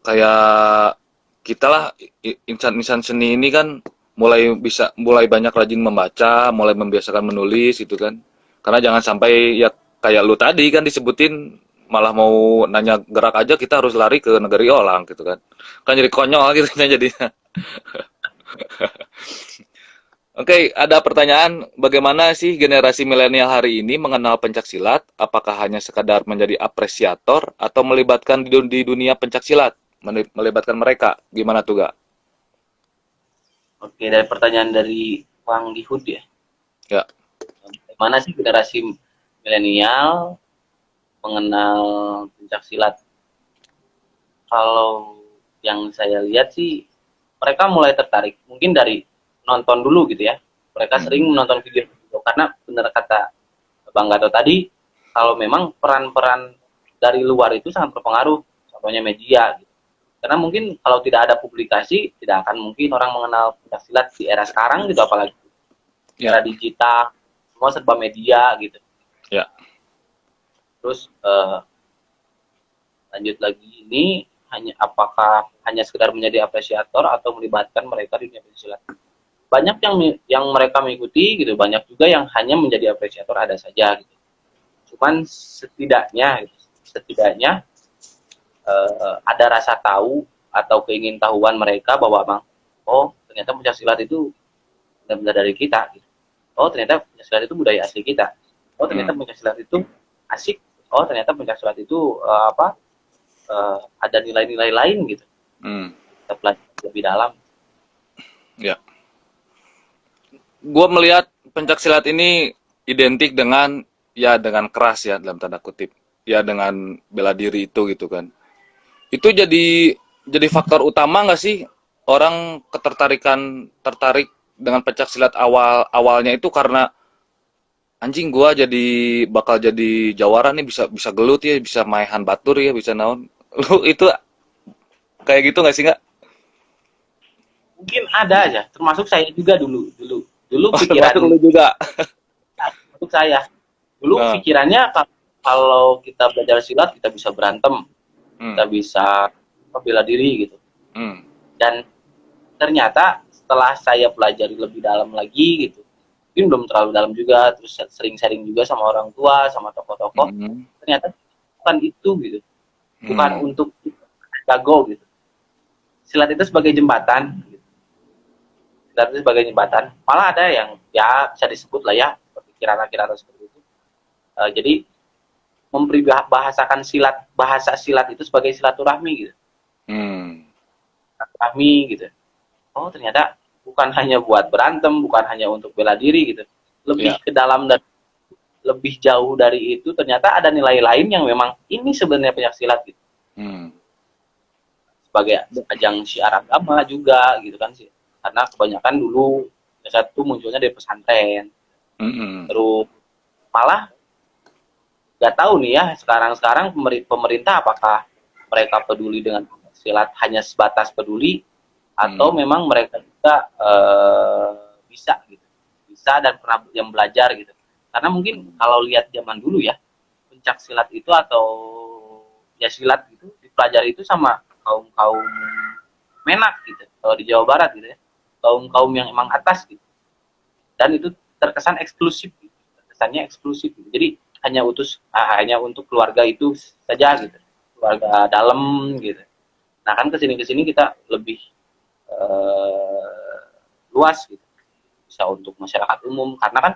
kayak kita lah, insan-insan seni ini kan mulai banyak rajin membaca, mulai membiasakan menulis gitu kan. Karena jangan sampai ya kayak lu tadi kan disebutin, malah mau nanya gerak aja kita harus lari ke negeri orang gitu kan. Kan jadi konyol gitu kan jadinya. Oke, ada pertanyaan, bagaimana sih generasi milenial hari ini mengenal pencak silat? Apakah hanya sekadar menjadi apresiator atau melibatkan di dunia pencak silat? Melibatkan mereka, gimana tuh, Gak? Oke, dari pertanyaan dari Wang Dihud ya. Ya. Bagaimana sih generasi milenial mengenal pencak silat? Kalau yang saya lihat sih, mereka mulai tertarik mungkin dari nonton dulu gitu ya. Mereka sering menonton video karena benar kata Bang Gato tadi, kalau memang peran-peran dari luar itu sangat berpengaruh, contohnya media gitu. Karena mungkin kalau tidak ada publikasi, tidak akan mungkin orang mengenal pencak silat di era sekarang gitu, apalagi era digital, semua serba media gitu. Ya. Terus lanjut lagi, ini apakah hanya sekedar menjadi apresiator atau melibatkan mereka di dunia pencak silat? Banyak yang mereka mengikuti gitu, banyak juga yang hanya menjadi apresiator, ada saja gitu. Cuman setidaknya ada rasa tahu atau keingintahuan mereka bahwa bang, oh ternyata pencak silat itu benar-benar dari kita gitu. Oh ternyata pencak silat itu budaya asli kita. Oh ternyata pencak silat itu asik. Oh ternyata pencak silat itu ada nilai-nilai lain gitu. Kita pelajari lebih dalam. Ya. Gue melihat pencak silat ini identik dengan keras ya, dalam tanda kutip, ya dengan bela diri itu gitu kan. Itu jadi faktor utama nggak sih orang tertarik dengan pencak silat awalnya itu karena anjing gua bakal jadi jawara nih, bisa gelut ya, bisa maehan batur ya, bisa naon. Lu itu kayak gitu nggak sih, nggak? Mungkin ada aja, termasuk saya juga dulu pikiran lu juga. untuk saya dulu pikirannya kalau kita belajar silat kita bisa berantem, kita bisa bela diri gitu. Dan ternyata setelah saya pelajari lebih dalam lagi gitu, mungkin belum terlalu dalam juga, terus sering sharing juga sama orang tua, sama tokoh-tokoh, ternyata bukan itu gitu, bukan untuk jago gitu. Silat itu sebagai jembatan gitu. Silat itu sebagai jembatan, malah ada yang ya bisa disebut lah ya kira-kira seperti itu. Jadi memperbahasakan bahasa silat itu sebagai silaturahmi gitu. Silaturahmi gitu. Oh ternyata bukan hanya buat berantem, bukan hanya untuk bela diri gitu. Lebih ke dalam dan lebih jauh dari itu, ternyata ada nilai lain yang memang ini sebenarnya pencak silat gitu. sebagai ajang syiar agama juga gitu kan sih. Karena kebanyakan dulu satu munculnya dari pesantren. Terus malah nggak tahu nih ya sekarang pemerintah apakah mereka peduli dengan silat hanya sebatas peduli atau memang mereka juga bisa gitu, bisa dan pernah yang belajar gitu. Karena mungkin kalau lihat zaman dulu ya, pencak silat itu atau ya silat gitu dipelajari itu sama kaum kaum menak gitu kalau di Jawa Barat gitu ya, kaum kaum yang emang atas gitu, dan itu terkesan eksklusif gitu. Terkesannya eksklusif gitu. Jadi hanya untuk keluarga itu saja gitu, keluarga dalam gitu. Nah kan kesini kita lebih luas gitu, bisa untuk masyarakat umum karena kan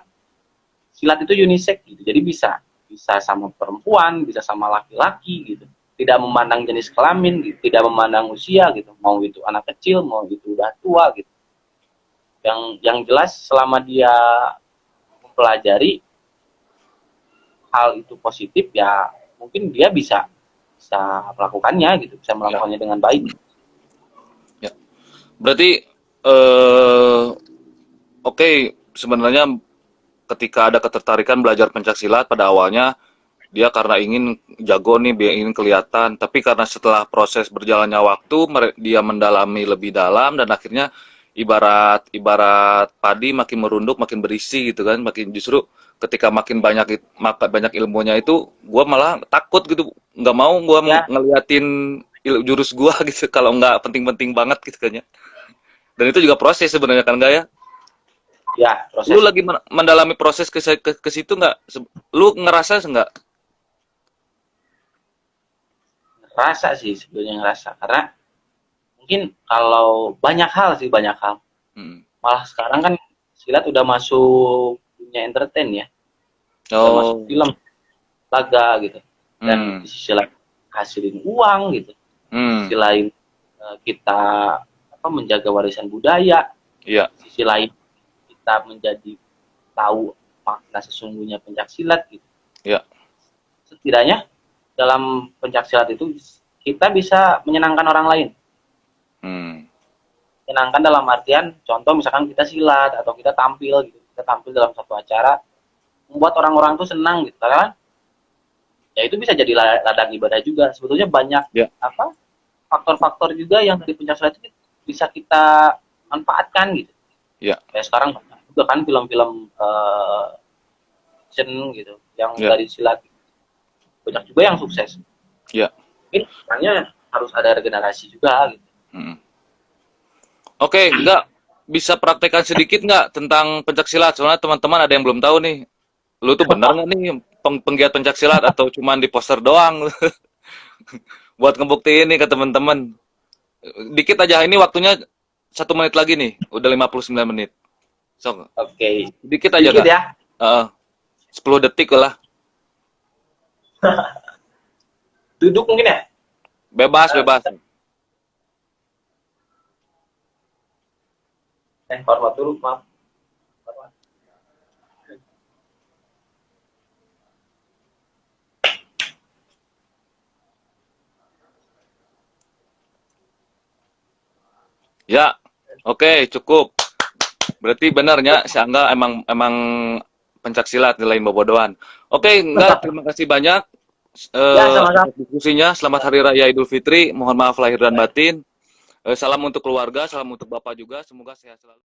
silat itu unisex gitu, jadi bisa sama perempuan, bisa sama laki-laki gitu, tidak memandang jenis kelamin gitu, tidak memandang usia gitu, mau itu anak kecil, mau itu udah tua gitu. Yang jelas selama dia mempelajari hal itu positif ya mungkin dia bisa melakukannya gitu, bisa melakukannya dengan baik. Ya. Berarti oke, sebenarnya ketika ada ketertarikan belajar pencak silat pada awalnya dia karena ingin jago nih, dia ingin kelihatan, tapi karena setelah proses berjalannya waktu dia mendalami lebih dalam dan akhirnya ibarat padi makin merunduk makin berisi gitu kan, makin justru ketika makin banyak ilmunya itu gue malah takut gitu, nggak mau gue ngeliatin jurus gue gitu kalau nggak penting-penting banget gitu kan ya. Dan itu juga proses sebenarnya kan, nggak ya? Ya, proses. Lu lagi mendalami proses ke situ nggak? Lu ngerasa nggak? Ngerasa sih sebenarnya, ngerasa karena mungkin kalau banyak hal. Malah sekarang kan silat udah masuk dunia entertain ya, udah masuk film, laga gitu, dan di sisi lain hasilin uang gitu, di sisi lain kita menjaga warisan budaya, di sisi lain kita menjadi tahu makna sesungguhnya pencak silat gitu. Setidaknya dalam pencak silat itu kita bisa menyenangkan orang lain. Menyenangkan dalam artian contoh misalkan kita silat atau kita tampil gitu, kita tampil dalam satu acara membuat orang-orang tuh senang gitu, karena ya itu bisa jadi ladang ibadah juga. Sebetulnya banyak faktor-faktor juga yang dari pencak silat itu bisa kita manfaatkan gitu. Kayak sekarang juga kan film-film action gitu yang dari silat banyak juga yang sukses. Mungkin makanya harus ada regenerasi juga gitu. Oke, enggak bisa praktekkan sedikit nggak tentang pencak silat? Soalnya teman-teman ada yang belum tahu nih. Lu tuh bener nggak nih penggiat pencak silat atau cuman di poster doang? Buat ngebuktiin nih ke teman-teman. Dikit aja, ini waktunya 1 menit lagi nih, udah 59 menit. So, dikit aja dikit ya. 10 detik lah. Duduk mungkin ya? Bebas. Hormat dulu, maaf. Ya, oke, cukup. Berarti benarnya si Angga emang pencak silat nilai bobodohan. Oke, enggak, terima kasih banyak diskusinya. Selamat Hari Raya Idul Fitri. Mohon maaf lahir dan batin. Salam untuk keluarga, salam untuk Bapak juga. Semoga sehat selalu.